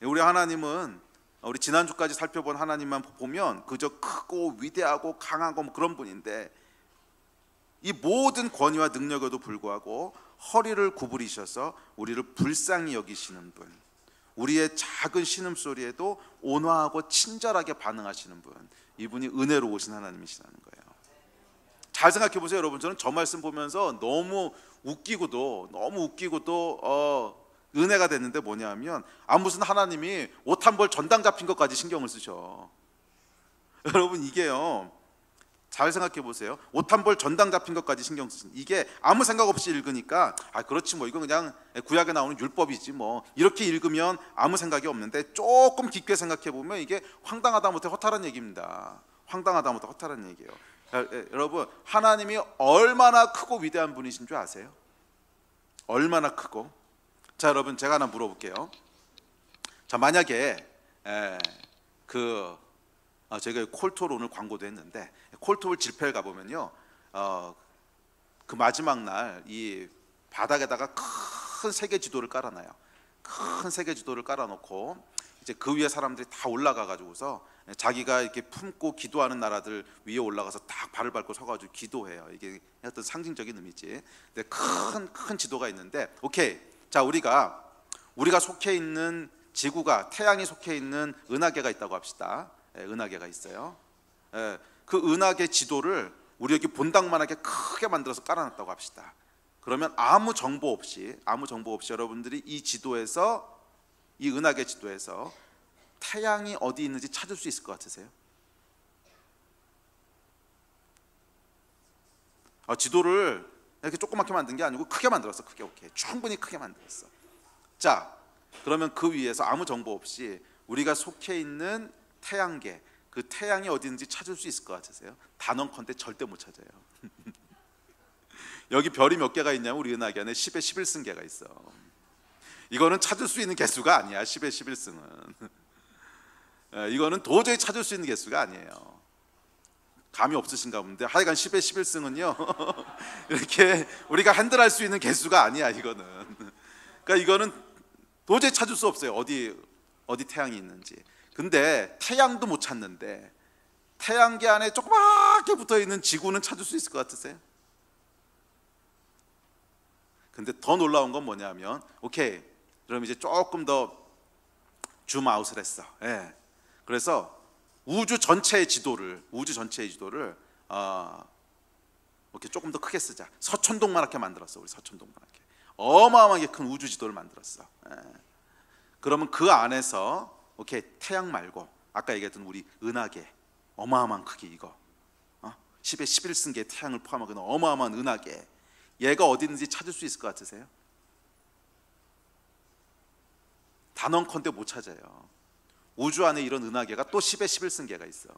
우리 하나님은 우리 지난주까지 살펴본 하나님만 보면 그저 크고 위대하고 강하고 뭐 그런 분인데, 이 모든 권위와 능력에도 불구하고 허리를 구부리셔서 우리를 불쌍히 여기시는 분, 우리의 작은 신음소리에도 온화하고 친절하게 반응하시는 분, 이분이 은혜로우신 하나님이시라는 거예요. 잘 생각해 보세요, 여러분. 저는 저 말씀 보면서 너무 웃기고도 은혜가 됐는데 뭐냐면, 무슨 하나님이 옷 한 벌 전당 잡힌 것까지 신경을 쓰셔. 여러분, 이게요, 잘 생각해 보세요. 옷 한 벌 전당 잡힌 것까지 신경 쓰신, 이게 아무 생각 없이 읽으니까 그렇지 뭐, 이건 그냥 구약에 나오는 율법이지 뭐, 이렇게 읽으면 아무 생각이 없는데, 조금 깊게 생각해 보면 이게 황당하다 못해 허탈한 얘기입니다. 황당하다 못해 허탈한 얘기예요. 여러분, 하나님이 얼마나 크고 위대한 분이신 줄 아세요? 얼마나 크고. 자, 여러분, 제가 하나 물어볼게요. 자, 만약에 저희가 콜톨 오늘 광고도 했는데, 콜톨 집회를 가보면요, 그 마지막 날 이 바닥에다가 큰 세계 지도를 깔아놔요. 큰 세계 지도를 깔아놓고 이제 그 위에 사람들이 다 올라가 가지고서 자기가 이렇게 품고 기도하는 나라들 위에 올라가서 딱 발을 밟고 서가지고 기도해요. 이게 어떤 상징적인 의미지. 근데 큰 지도가 있는데, 오케이, 자, 우리가 속해 있는 지구가, 태양이 속해 있는 은하계가 있다고 합시다. 은하계가 있어요. 그 은하계 지도를 우리 여기 본당만하게 크게 만들어서 깔아놨다고 합시다. 그러면 아무 정보 없이 여러분들이 이 지도에서, 이 은하계 지도에서 태양이 어디 있는지 찾을 수 있을 것 같으세요? 지도를 이렇게 조그맣게 만든 게 아니고 크게 만들었어. 크게. 오케이, 충분히 크게 만들었어. 자, 그러면 그 위에서 아무 정보 없이 우리가 속해 있는 태양계, 그 태양이 어디 있는지 찾을 수 있을 것 같으세요? 단언컨대 절대 못 찾아요. 여기 별이 몇 개가 있냐면 우리 은하계 안에 10의 11승계가 있어. 이거는 찾을 수 있는 개수가 아니야. 10의 11승은 이거는 도저히 찾을 수 있는 개수가 아니에요. 감이 없으신가 본데, 하여간 10의 11승은요 이렇게 우리가 핸들할 수 있는 개수가 아니야. 이거는, 그러니까 이거는 도저히 찾을 수 없어요. 어디 태양이 있는지. 근데 태양도 못 찾는데 태양계 안에 조그맣게 붙어있는 지구는 찾을 수 있을 것 같으세요? 근데 더 놀라운 건 뭐냐면, 오케이, 그럼 이제 조금 더 줌아웃을 했어. 그래서 우주 전체의 지도를 이렇게 조금 더 크게 쓰자. 서천동만하게 만들었어. 우리 서천동만하게 어마어마하게 큰 우주 지도를 만들었어. 그러면 그 안에서, 오케이, 태양 말고 아까 얘기했던 우리 은하계, 어마어마한 크기, 이거 10의 11승계의 태양을 포함하는 어마어마한 은하계, 얘가 어디 있는지 찾을 수 있을 것 같으세요? 단언컨대 못 찾아요. 우주 안에 이런 은하계가 또 10의 11승계가 있어.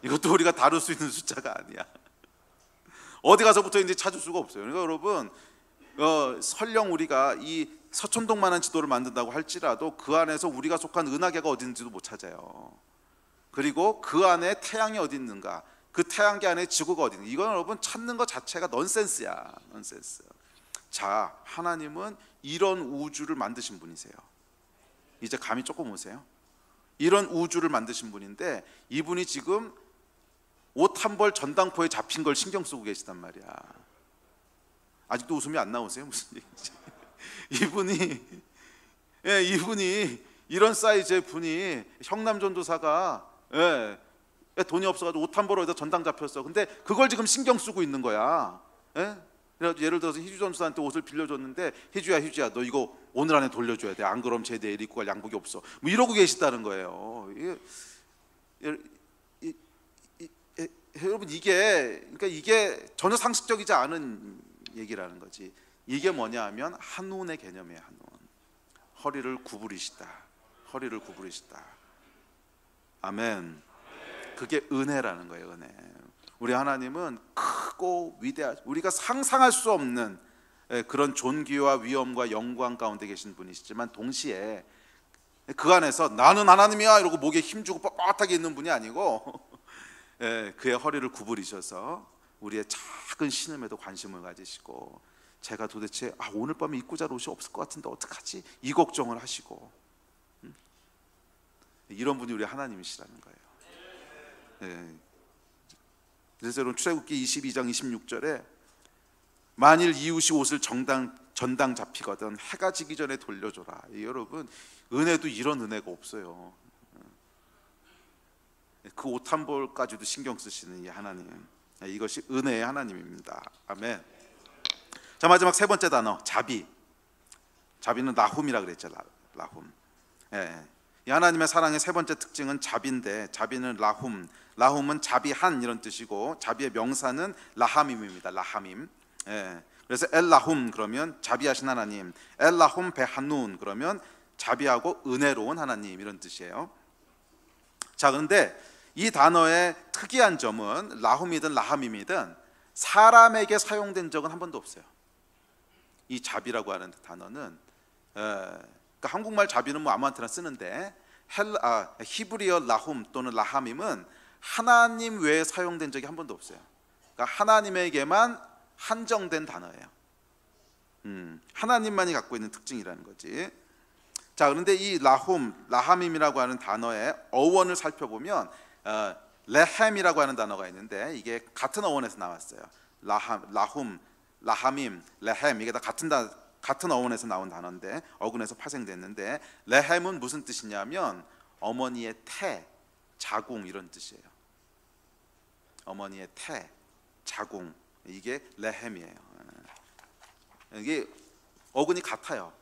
이것도 우리가 다룰 수 있는 숫자가 아니야. 어디 가서 붙어 있는지 찾을 수가 없어요. 그러니까 여러분, 설령 우리가 이 서촌동만한 지도를 만든다고 할지라도 그 안에서 우리가 속한 은하계가 어디 있는지도 못 찾아요. 그리고 그 안에 태양이 어디 있는가, 그 태양계 안에 지구가 어디 있는가, 이건 여러분 찾는 것 자체가 넌센스야, 넌센스. 자, 하나님은 이런 우주를 만드신 분이세요. 이제 감이 조금 오세요? 이런 우주를 만드신 분인데 이분이 지금 옷 한 벌 전당포에 잡힌 걸 신경 쓰고 계시단 말이야. 아직도 웃음이 안 나오세요? 무슨 얘기지? 이분이 이런 사이즈의 분이, 형남전도사가 돈이 없어가지고 옷 한 벌 어디다 전당 잡혔어. 근데 그걸 지금 신경 쓰고 있는 거야. 예를 들어서 희주 전도사한테 옷을 빌려줬는데, 희주야 너 이거 오늘 안에 돌려줘야 돼. 안 그러면 쟤 내일 입고 갈 양복이 없어. 뭐 이러고 계시다는 거예요. 여러분, 이게 전혀 상식적이지 않은 얘기라는 거지. 이게 뭐냐 하면 한운의 개념이에요. 한운. 허리를 구부리시다. 허리를 구부리시다. 아멘. 그게 은혜라는 거예요. 은혜. 우리 하나님은 크고 위대하죠. 우리가 상상할 수 없는 그런 존귀와 위엄과 영광 가운데 계신 분이시지만, 동시에 그 안에서 나는 하나님이야 이러고 목에 힘주고 뻣뻣하게 있는 분이 아니고 그의 허리를 구부리셔서 우리의 작은 신음에도 관심을 가지시고, 제가 도대체 오늘 밤에 입고 잘 옷이 없을 것 같은데 어떡하지? 이 걱정을 하시고, 이런 분이 우리 하나님이시라는 거예요. 그래서 여러분, 출애굽기 22장 26절에 만일 이웃이 옷을 전당 잡히거든 해가 지기 전에 돌려줘라. 여러분, 은혜도 이런 은혜가 없어요. 그 옷 한 벌까지도 신경 쓰시는 이 하나님, 이것이 은혜의 하나님입니다. 아멘. 자, 마지막 세 번째 단어, 자비. 자비는 라훔이라 그랬죠. 라훔. 이 하나님의 사랑의 세 번째 특징은 자비인데, 자비는 라훔은 자비한 이런 뜻이고, 자비의 명사는 라하밈입니다. 라하밈. 그래서 엘라훔 그러면 자비하신 하나님, 엘라훔 베한눈 그러면 자비하고 은혜로운 하나님, 이런 뜻이에요. 자, 그런데 이 단어의 특이한 점은 라훔이든 라하밈이든 사람에게 사용된 적은 한 번도 없어요. 이 자비라고 하는 단어는, 그러니까 한국말 자비는 뭐 아무한테나 쓰는데, 히브리어 라훔 또는 라하밈은 하나님 외에 사용된 적이 한 번도 없어요. 그러니까 하나님에게만 한정된 단어예요. 하나님만이 갖고 있는 특징이라는 거지. 자, 그런데 이 라하밈이라고 하는 단어의 어원을 살펴보면 레헴이라고 하는 단어가 있는데, 이게 같은 어원에서 나왔어요. 라훔, 라하밈, 레헴, 이게 다 같은 어원에서 나온 단어인데, 어근에서 파생됐는데, 레헴은 무슨 뜻이냐면 어머니의 태, 자궁, 이런 뜻이에요. 어머니의 태, 자궁, 이게 레헴이에요. 이게 어근이 같아요.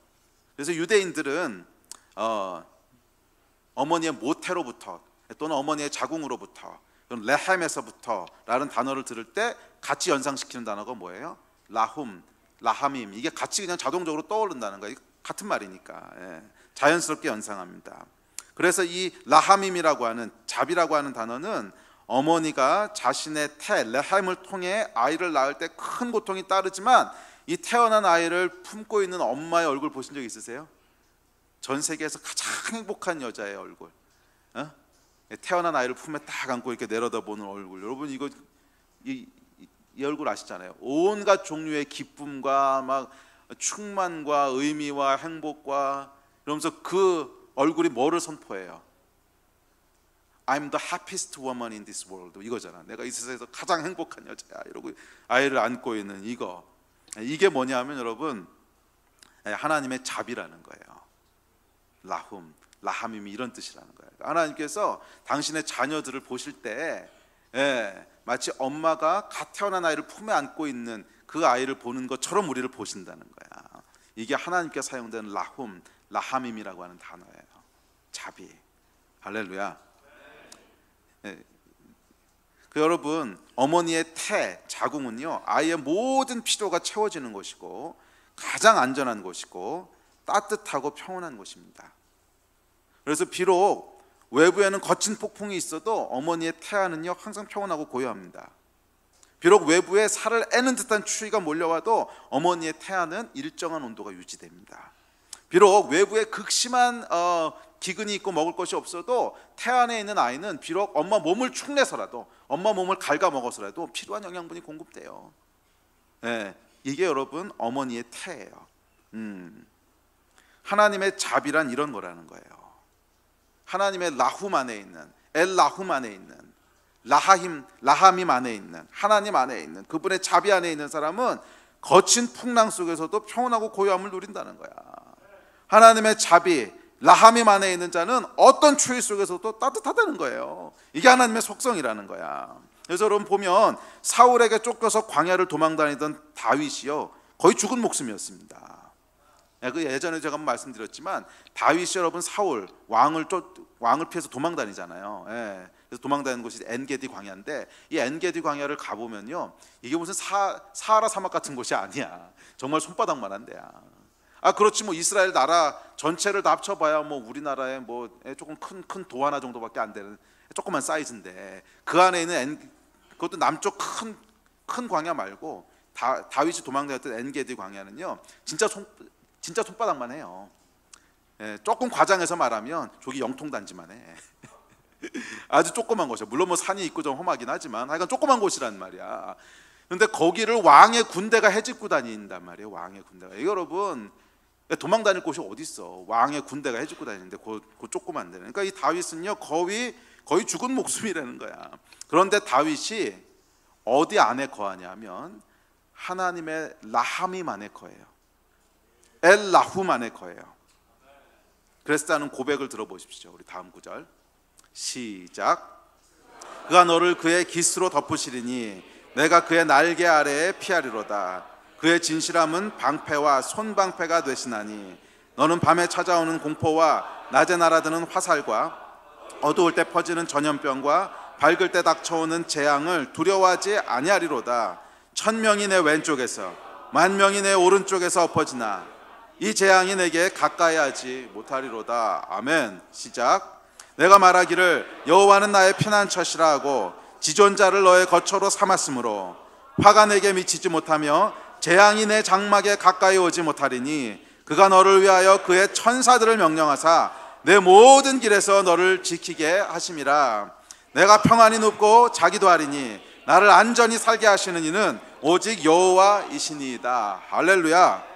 그래서 유대인들은 어머니의 모태로부터 또는 어머니의 자궁으로부터, 레헴에서부터라는 단어를 들을 때 같이 연상시키는 단어가 뭐예요? 라훔, 라하밈. 이게 같이 그냥 자동적으로 떠오른다는 거예요. 같은 말이니까 자연스럽게 연상합니다. 그래서 이 라하밈이라고 하는, 자비라고 하는 단어는 어머니가 자신의 태, 레헴을 통해 아이를 낳을 때 큰 고통이 따르지만, 이 태어난 아이를 품고 있는 엄마의 얼굴 보신 적 있으세요? 전 세계에서 가장 행복한 여자의 얼굴, 태어난 아이를 품에 딱 안고 이렇게 내려다보는 얼굴. 여러분, 이 얼굴 아시잖아요. 온갖 종류의 기쁨과 막 충만과 의미와 행복과, 그러면서 그 얼굴이 뭐를 선포해요? I'm the happiest woman in this world, 이거잖아. 내가 이 세상에서 가장 행복한 여자야, 이러고 아이를 안고 있는 이거. 이게 뭐냐면 여러분, 하나님의 자비라는 거예요. 라훔, 라하밈이 이런 뜻이라는 거예요. 하나님께서 당신의 자녀들을 보실 때 마치 엄마가 갓 태어난 아이를 품에 안고 있는 그 아이를 보는 것처럼 우리를 보신다는 거야. 이게 하나님께 사용되는 라훔, 라하밈이라고 하는 단어예요. 자비. 할렐루야. 여러분, 어머니의 태, 자궁은요, 아이의 모든 필요가 채워지는 곳이고 가장 안전한 곳이고 따뜻하고 평온한 곳입니다. 그래서 비록 외부에는 거친 폭풍이 있어도 어머니의 태아는요 항상 평온하고 고요합니다. 비록 외부에 살을 애는 듯한 추위가 몰려와도 어머니의 태아는 일정한 온도가 유지됩니다. 비록 외부에 극심한 기근이 있고 먹을 것이 없어도 태 안에 있는 아이는 비록 엄마 몸을 축내서라도, 엄마 몸을 갉아먹어서라도 필요한 영양분이 공급돼요. 이게 여러분 어머니의 태예요. 하나님의 자비란 이런 거라는 거예요. 하나님의 라훔 안에 있는, 라훔 안에 있는, 라함임 안에 있는, 하나님 안에 있는 그분의 자비 안에 있는 사람은 거친 풍랑 속에서도 평온하고 고요함을 누린다는 거야. 하나님의 자비, 라함임 안에 있는 자는 어떤 추위 속에서도 따뜻하다는 거예요. 이게 하나님의 속성이라는 거야. 그래서 여러분 보면 사울에게 쫓겨서 광야를 도망다니던 다윗이요, 거의 죽은 목숨이었습니다. 그 예전에 제가 한번 말씀드렸지만 다윗이 여러분 사울 왕을 피해서 도망다니잖아요. 그래서 도망다니는 곳이 엔게디 광야인데, 이 엔게디 광야를 가보면요, 이게 무슨 사하라 사막 같은 곳이 아니야. 정말 손바닥만한 데야. 그렇지 뭐 이스라엘 나라 전체를 다 합쳐봐야 뭐 우리나라의 뭐 조금 큰 도 하나 정도밖에 안 되는 조그만 사이즈인데, 그 안에 있는 그것도 남쪽 큰 광야 말고 다윗이 도망다녔던 엔게디 광야는요, 진짜 손바닥만 해요. 조금 과장해서 말하면 저기 영통단지만 해. 아주 조그만 곳이야. 물론 뭐 산이 있고 좀 험하긴 하지만 하여간 조그만 곳이란 말이야. 그런데 거기를 왕의 군대가 해집고 다닌단 말이에요. 왕의 군대가. 여러분 도망 다닐 곳이 어디 있어? 왕의 군대가 해집고 다니는데 그 조그만 데는. 그러니까 이 다윗은요 거의 죽은 목숨이라는 거야. 그런데 다윗이 어디 안에 거하냐면 하나님의 라함임 안에 거해요. 라훔 안에 거해요. 그랬다는 고백을 들어보십시오. 우리 다음 구절 시작. 그가 너를 그의 깃으로 덮으시리니 내가 그의 날개 아래에 피하리로다. 그의 진실함은 방패와 손방패가 되시나니 너는 밤에 찾아오는 공포와 낮에 날아드는 화살과 어두울 때 퍼지는 전염병과 밝을 때 닥쳐오는 재앙을 두려워하지 아니하리로다. 1000명이 내 왼쪽에서 10,000명이 내 오른쪽에서 엎어지나 이 재앙이 내게 가까이 하지 못하리로다. 아멘. 시작. 내가 말하기를 여호와는 나의 피난처시라 하고 지존자를 너의 거처로 삼았으므로 화가 내게 미치지 못하며 재앙이 내 장막에 가까이 오지 못하리니 그가 너를 위하여 그의 천사들을 명령하사 내 모든 길에서 너를 지키게 하심이라. 내가 평안히 눕고 자기도 하리니 나를 안전히 살게 하시는 이는 오직 여호와이시니이다. 할렐루야.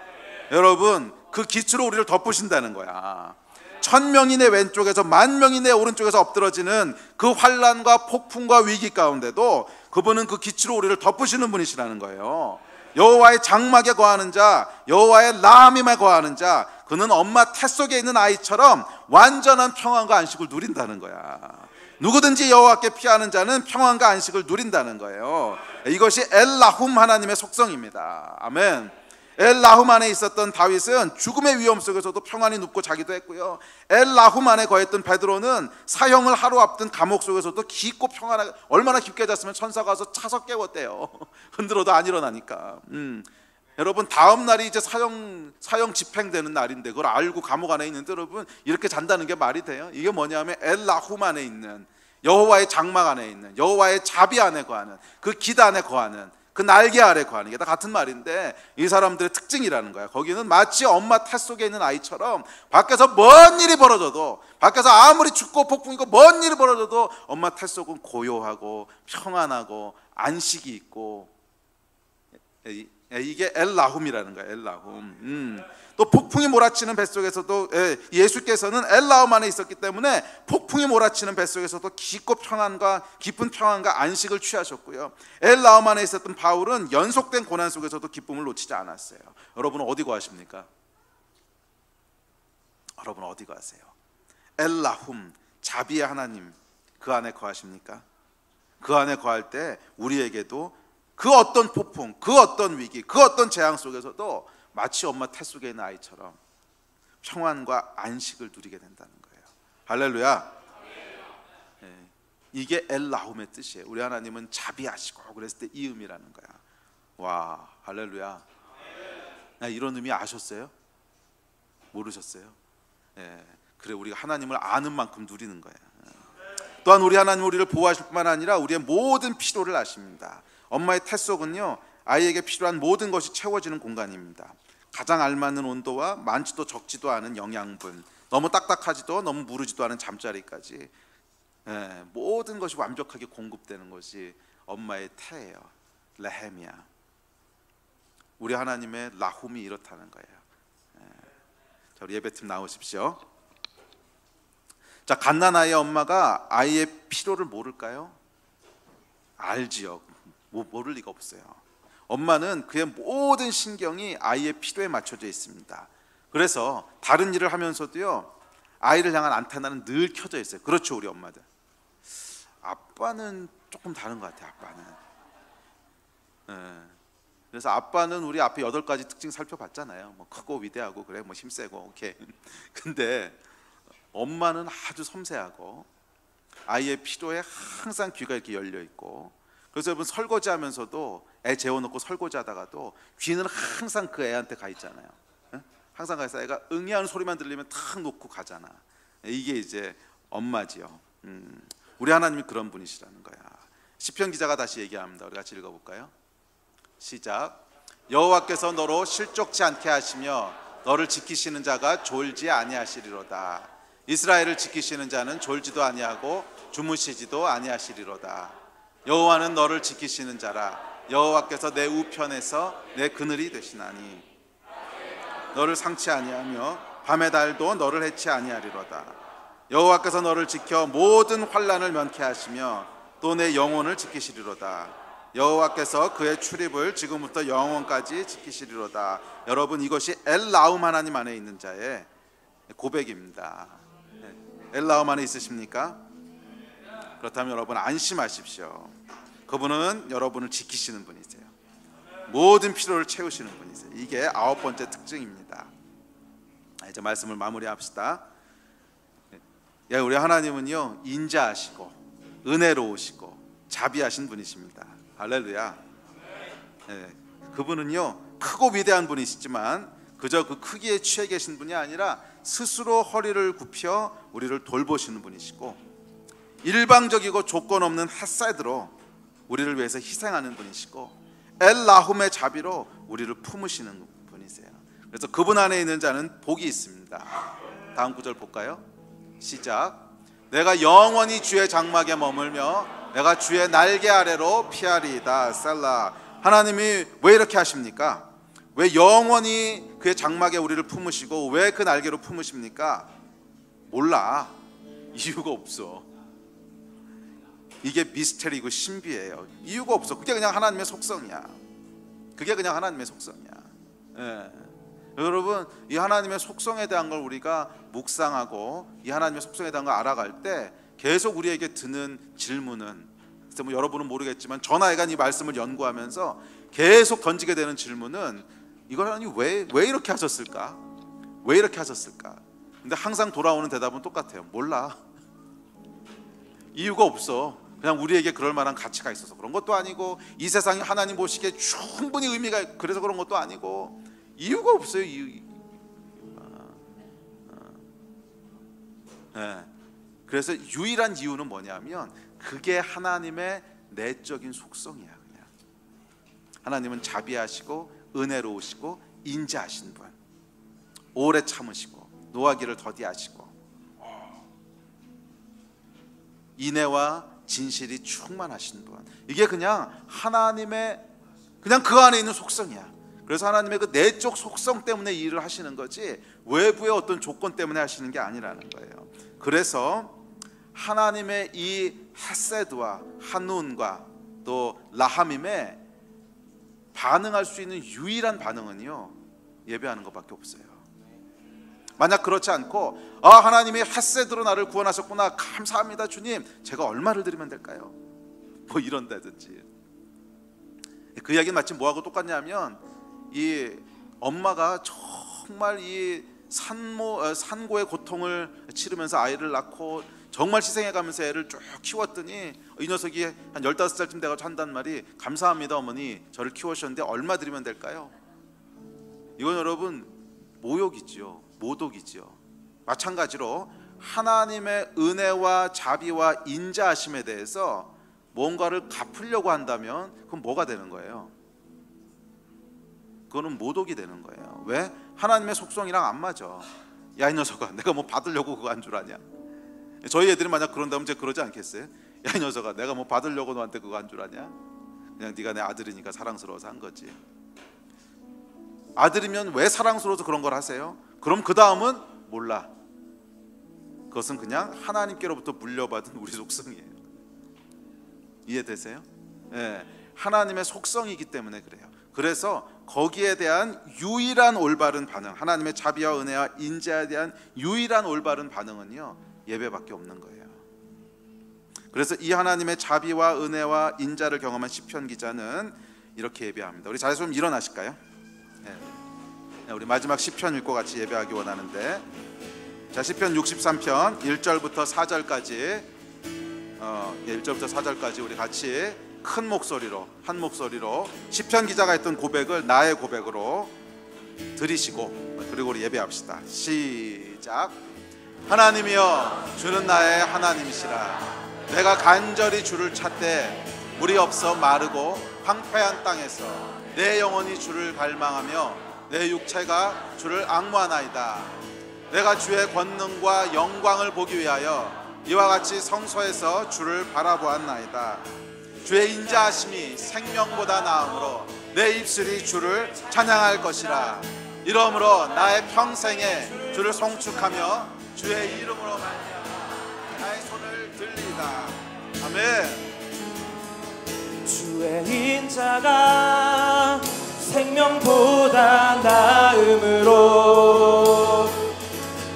여러분 그 깃으로 우리를 덮으신다는 거야. 1000명이 내 왼쪽에서 10,000명이 내 오른쪽에서 엎드러지는 그 환난과 폭풍과 위기 가운데도 그분은 그 깃으로 우리를 덮으시는 분이시라는 거예요. 여호와의 장막에 거하는 자, 여호와의 라함임에 거하는 자, 그는 엄마 태 속에 있는 아이처럼 완전한 평안과 안식을 누린다는 거야. 누구든지 여호와께 피하는 자는 평안과 안식을 누린다는 거예요. 이것이 라훔 하나님의 속성입니다. 아멘. 라훔 안에 있었던 다윗은 죽음의 위험 속에서도 평안히 눕고 자기도 했고요. 라훔 안에 거했던 베드로는 사형을 하루 앞둔 감옥 속에서도 깊고 평안하게, 얼마나 깊게 잤으면 천사가 와서 차서 깨웠대요. 흔들어도 안 일어나니까. 여러분 다음 날이 이제 사형 집행되는 날인데 그걸 알고 감옥 안에 있는데 여러분 이렇게 잔다는 게 말이 돼요? 이게 뭐냐면 라훔 안에 있는, 여호와의 장막 안에 있는, 여호와의 자비 안에 거하는, 그 깃 안에 거하는, 그 날개 아래 거하는 게 다 같은 말인데 이 사람들의 특징이라는 거야. 거기는 마치 엄마 태 속에 있는 아이처럼 밖에서 뭔 일이 벌어져도, 밖에서 아무리 춥고 폭풍이고 뭔 일이 벌어져도 엄마 태 속은 고요하고 평안하고 안식이 있고, 이게 라훔이라는 거야. 라훔. 또 폭풍이 몰아치는 뱃속에서도 예수께서는 라훔 안에 있었기 때문에 폭풍이 몰아치는 뱃속에서도 깊은 평안과 안식을 취하셨고요. 라훔 안에 있었던 바울은 연속된 고난 속에서도 기쁨을 놓치지 않았어요. 여러분은 어디 거하십니까? 여러분 어디 거하세요? 라훔, 자비의 하나님, 그 안에 거하십니까? 그 안에 거할 때 우리에게도 그 어떤 폭풍, 그 어떤 위기, 그 어떤 재앙 속에서도 마치 엄마 태 속에 있는 아이처럼 평안과 안식을 누리게 된다는 거예요. 할렐루야. 이게 라훔의 뜻이에요. 우리 하나님은 자비하시고 그랬을 때 이 의미라는 거야. 와, 할렐루야. 이런 의미 아셨어요? 모르셨어요? 그래, 우리가 하나님을 아는 만큼 누리는 거야. 또한 우리 하나님 우리를 보호하실 뿐만 아니라 우리의 모든 필요를 아십니다. 엄마의 태 속은요, 아이에게 필요한 모든 것이 채워지는 공간입니다. 가장 알맞는 온도와 많지도 적지도 않은 영양분, 너무 딱딱하지도 너무 무르지도 않은 잠자리까지, 모든 것이 완벽하게 공급되는 것이 엄마의 태예요. 레헴이야. 우리 하나님의 라훔이 이렇다는 거예요. 자, 우리 예배팀 나오십시오. 자, 갓난아이의 엄마가 아이의 필요를 모를까요? 알지요. 모를 리가 없어요. 엄마는 그의 모든 신경이 아이의 필요에 맞춰져 있습니다. 그래서 다른 일을 하면서도요, 아이를 향한 안테나는 늘 켜져 있어요. 그렇죠, 우리 엄마들. 아빠는 조금 다른 것 같아요. 아빠는. 그래서 아빠는 우리 앞에 8가지 특징 살펴봤잖아요. 뭐 크고 위대하고 그래, 뭐 힘세고, 오케이. 근데 엄마는 아주 섬세하고 아이의 필요에 항상 귀가 이렇게 열려 있고, 그래서 여러분 설거지하면서도 애 재워놓고 설거지하다가도 귀는 항상 그 애한테 가 있잖아요. 항상 가서 애가 응애하는 소리만 들리면 탁 놓고 가잖아. 이게 이제 엄마지요. 우리 하나님이 그런 분이시라는 거야. 시편 기자가 다시 얘기합니다. 우리 같이 읽어볼까요? 시작. 여호와께서 너로 실족치 않게 하시며 너를 지키시는 자가 졸지 아니하시리로다. 이스라엘을 지키시는 자는 졸지도 아니하고 주무시지도 아니하시리로다. 여호와는 너를 지키시는 자라. 여호와께서 내 우편에서 내 그늘이 되시나니 너를 상치 아니하며 밤의 달도 너를 해치 아니하리로다. 여호와께서 너를 지켜 모든 환난을 면케 하시며 또 내 영혼을 지키시리로다. 여호와께서 그의 출입을 지금부터 영원까지 지키시리로다. 여러분, 이것이 엘라움 하나님 안에 있는 자의 고백입니다. 엘라움 안에 있으십니까? 그렇다면 여러분 안심하십시오. 그분은 여러분을 지키시는 분이세요. 모든 필요를 채우시는 분이세요. 이게 9번째 특징입니다. 이제 말씀을 마무리합시다. 우리 하나님은요, 인자하시고 은혜로우시고 자비하신 분이십니다. 할렐루야. 그분은요, 크고 위대한 분이시지만 그저 그 크기에 취해 계신 분이 아니라 스스로 허리를 굽혀 우리를 돌보시는 분이시고, 일방적이고 조건 없는 햇사드로 우리를 위해서 희생하는 분이시고, 엘라훔의 자비로 우리를 품으시는 분이세요. 그래서 그분 안에 있는 자는 복이 있습니다. 다음 구절 볼까요? 시작. 내가 영원히 주의 장막에 머물며 내가 주의 날개 아래로 피하리이다. 셀라. 하나님이 왜 이렇게 하십니까? 왜 영원히 그의 장막에 우리를 품으시고 왜 그 날개로 품으십니까? 몰라. 이유가 없어. 이게 미스테리고 신비예요. 이유가 없어. 그게 그냥 하나님의 속성이야. 그게 그냥 하나님의 속성이야. 여러분, 이 하나님의 속성에 대한 걸 우리가 묵상하고 이 하나님의 속성에 대한 걸 알아갈 때 계속 우리에게 드는 질문은, 그래서 뭐 여러분은 모르겠지만 전하여간 이 말씀을 연구하면서 계속 던지게 되는 질문은, 이걸 하나님 왜 이렇게 하셨을까? 왜 이렇게 하셨을까? 근데 항상 돌아오는 대답은 똑같아요. 몰라. 이유가 없어. 그냥 우리에게 그럴 만한 가치가 있어서 그런 것도 아니고, 이 세상이 하나님 보시기에 충분히 의미가 그래서 그런 것도 아니고, 이유가 없어요. 그래서 유일한 이유는 뭐냐면 그게 하나님의 내적인 속성이야. 그냥 하나님은 자비하시고 은혜로우시고 인자하신 분, 오래 참으시고 노하기를 더디하시고 인애와 진실이 충만하신 분. 이게 그냥 하나님의 그냥 그 안에 있는 속성이야. 그래서 하나님의 그 내적 속성 때문에 이 일을 하시는 거지 외부의 어떤 조건 때문에 하시는 게 아니라는 거예요. 그래서 하나님의 이 핫세드와 한눈과 또 라하밈에 반응할 수 있는 유일한 반응은요, 예배하는 것밖에 없어요. 만약 그렇지 않고 하나님이 핫세드로 나를 구원하셨구나, 감사합니다 주님, 제가 얼마를 드리면 될까요? 뭐 이런다든지. 그 이야기는 마치 뭐하고 똑같냐면, 이 엄마가 정말 이 산고의 고통을 치르면서 아이를 낳고 정말 희생해가면서 애를 쭉 키웠더니 이 녀석이 한 15살쯤 돼가지고 한단 말이, 감사합니다 어머니, 저를 키우셨는데 얼마 드리면 될까요? 이건 여러분 모욕이죠. 모독이죠. 마찬가지로 하나님의 은혜와 자비와 인자하심에 대해서 뭔가를 갚으려고 한다면 그건 뭐가 되는 거예요? 그거는 모독이 되는 거예요. 왜? 하나님의 속성이랑 안 맞아. 야 이 녀석아, 내가 뭐 받으려고 그거 한 줄 아냐? 저희 애들이 만약 그런다면 제가 그러지 않겠어요? 야 이 녀석아, 내가 뭐 받으려고 너한테 그거 한 줄 아냐? 그냥 네가 내 아들이니까 사랑스러워서 한 거지. 아들이면 왜 사랑스러워서 그런 걸 하세요? 그럼 그 다음은 몰라. 그것은 그냥 하나님께로부터 물려받은 우리 속성이에요. 이해되세요? 네, 하나님의 속성이기 때문에 그래요. 그래서 거기에 대한 유일한 올바른 반응, 하나님의 자비와 은혜와 인자에 대한 유일한 올바른 반응은요, 예배밖에 없는 거예요. 그래서 이 하나님의 자비와 은혜와 인자를 경험한 시편 기자는 이렇게 예배합니다. 우리 자리에서 좀 일어나실까요? 네, 우리 마지막 시편 읽고 같이 예배하기 원하는데, 자, 시편 63편 1절부터 4절까지 1절부터 4절까지 우리 같이 큰 목소리로, 한 목소리로 시편 기자가 했던 고백을 나의 고백으로 들으시고, 그리고 우리 예배합시다. 시작. 하나님이여, 주는 나의 하나님이시라. 내가 간절히 주를 찾되 물이 없어 마르고 황폐한 땅에서 내 영혼이 주를 갈망하며 내 육체가 주를 앙모하나이다. 내가 주의 권능과 영광을 보기 위하여 이와 같이 성소에서 주를 바라보았나이다. 주의 인자하심이 생명보다 나으므로 내 입술이 주를 찬양할 것이라. 이러므로 나의 평생에 주를 송축하며 주의 이름으로 말미암아 나의 손을 들리다. 아멘. 주의 인자가 생명보다 나음으로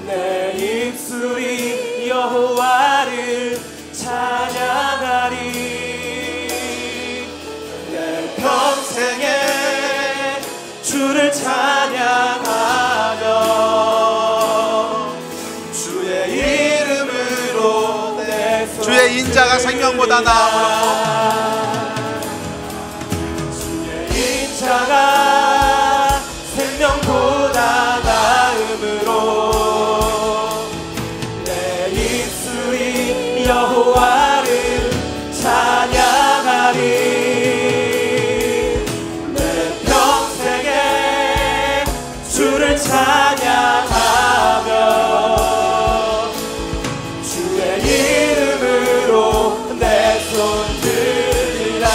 내 입술이 여호와를 찬양하리. 내 평생에 주를 찬양하며 주의 이름으로 내 손을 주의 인자가 생명보다 나음으로 인자가 생명보다 나음으로 내 입술이 여호와를 찬양하리. 내 평생에 주를 찬양하며 주의 이름으로 내 손 들리라.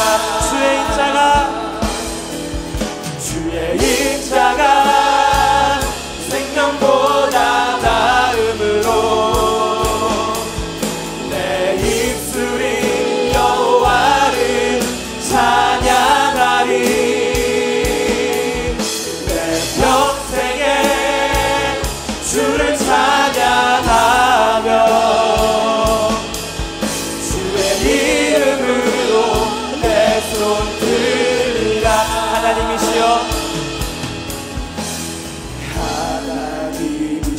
주의 인자가 생명보다 나음으로 내 입술이 여호와를 찬양하리. 내 평생에 주를 찬양하며 주의 이름으로 내 손 들리라.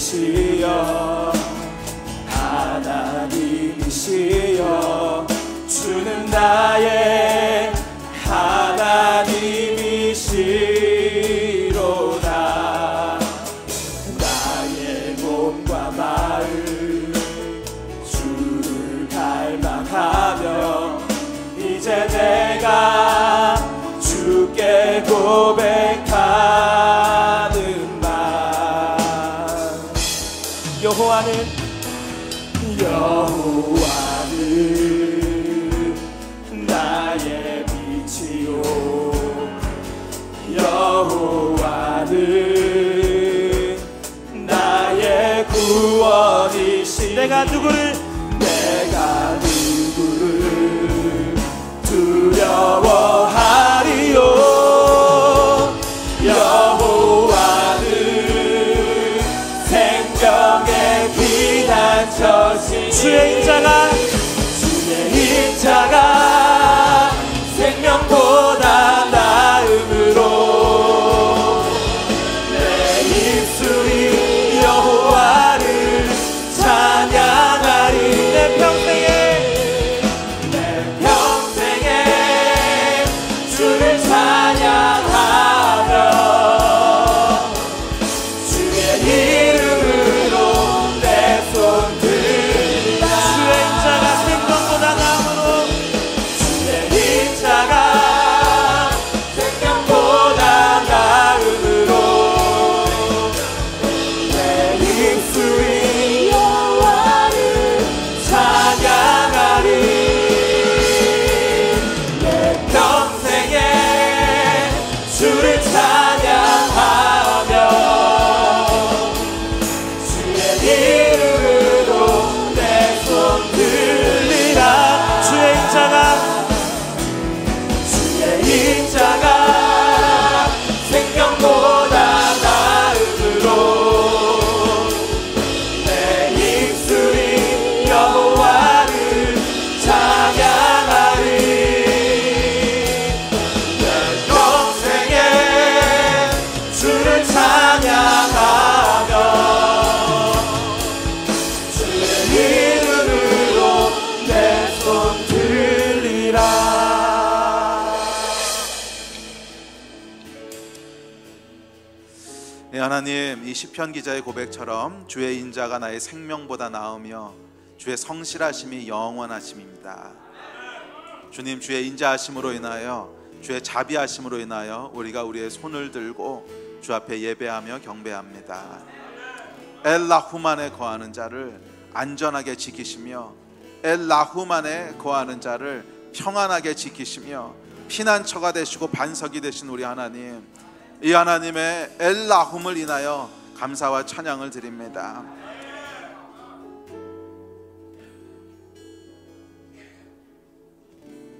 하나님이시여, 하나님이시여, 주는 나의 하나님이시로다. 나의 몸과 마음 주를 갈망하며 이제 내가 주께 고백하는 말. 여호와는 나의 빛이요, 여호와는 나의 구원이시. 내가 누구를 두려워하리요. 여호와는 생명의 피난처시. 주의 인자가 생명보다 나음으로 내 입술이 여호와를 찬양하리. 인자가 생명보다 나음으로 내 입술이 여호와를 찬양하리. 내 평생에 주를 찬양하며 주의 이름으로 내 손 들리라. 하나님, 이 시편 기자의 고백처럼 주의 인자가 나의 생명보다 나으며 주의 성실하심이 영원하심입니다. 주님, 주의 인자하심으로 인하여, 주의 자비하심으로 인하여 우리가 우리의 손을 들고 주 앞에 예배하며 경배합니다. 엘라후만에 거하는 자를 안전하게 지키시며 엘라후만에 거하는 자를 평안하게 지키시며 피난처가 되시고 반석이 되신 우리 하나님, 이 하나님의 엘라훔을 인하여 감사와 찬양을 드립니다.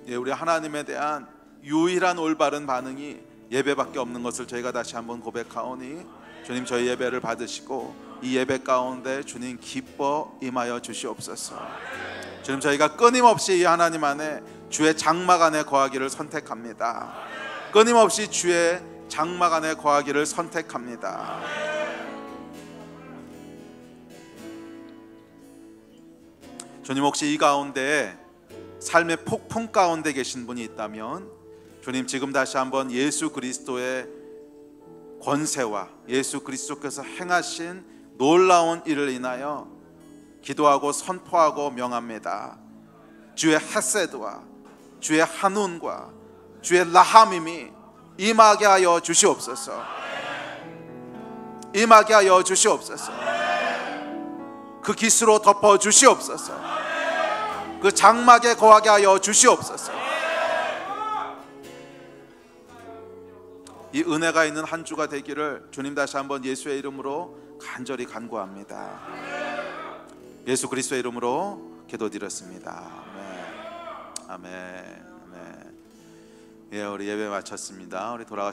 우리 하나님에 대한 유일한 올바른 반응이 예배밖에 없는 것을 저희가 다시 한번 고백하오니 주님, 저희 예배를 받으시고 이 예배 가운데 주님 기뻐 임하여 주시옵소서. 주님, 저희가 끊임없이 이 하나님 안에 주의 장막 안에 거하기를 선택합니다. 끊임없이 주의 장막 안에 거하기를 선택합니다. 주님, 혹시 이 가운데 삶의 폭풍 가운데 계신 분이 있다면 주님, 지금 다시 한번 예수 그리스도의 권세와 예수 그리스도께서 행하신 놀라운 일을 인하여 기도하고 선포하고 명합니다. 주의 하세드와 주의 한운과 주의 라함임이 임하게 하여 주시옵소서. 임하게 하여 주시옵소서. 그 깃으로 덮어 주시옵소서. 그 장막에 거하게 하여 주시옵소서. 이 은혜가 있는 한 주가 되기를 주님 다시 한번 예수의 이름으로 간절히 간구합니다. 예수 그리스도의 이름으로 기도드렸습니다. 아멘. 아멘. 아멘. 예, 우리 예배 마쳤습니다. 우리 돌아가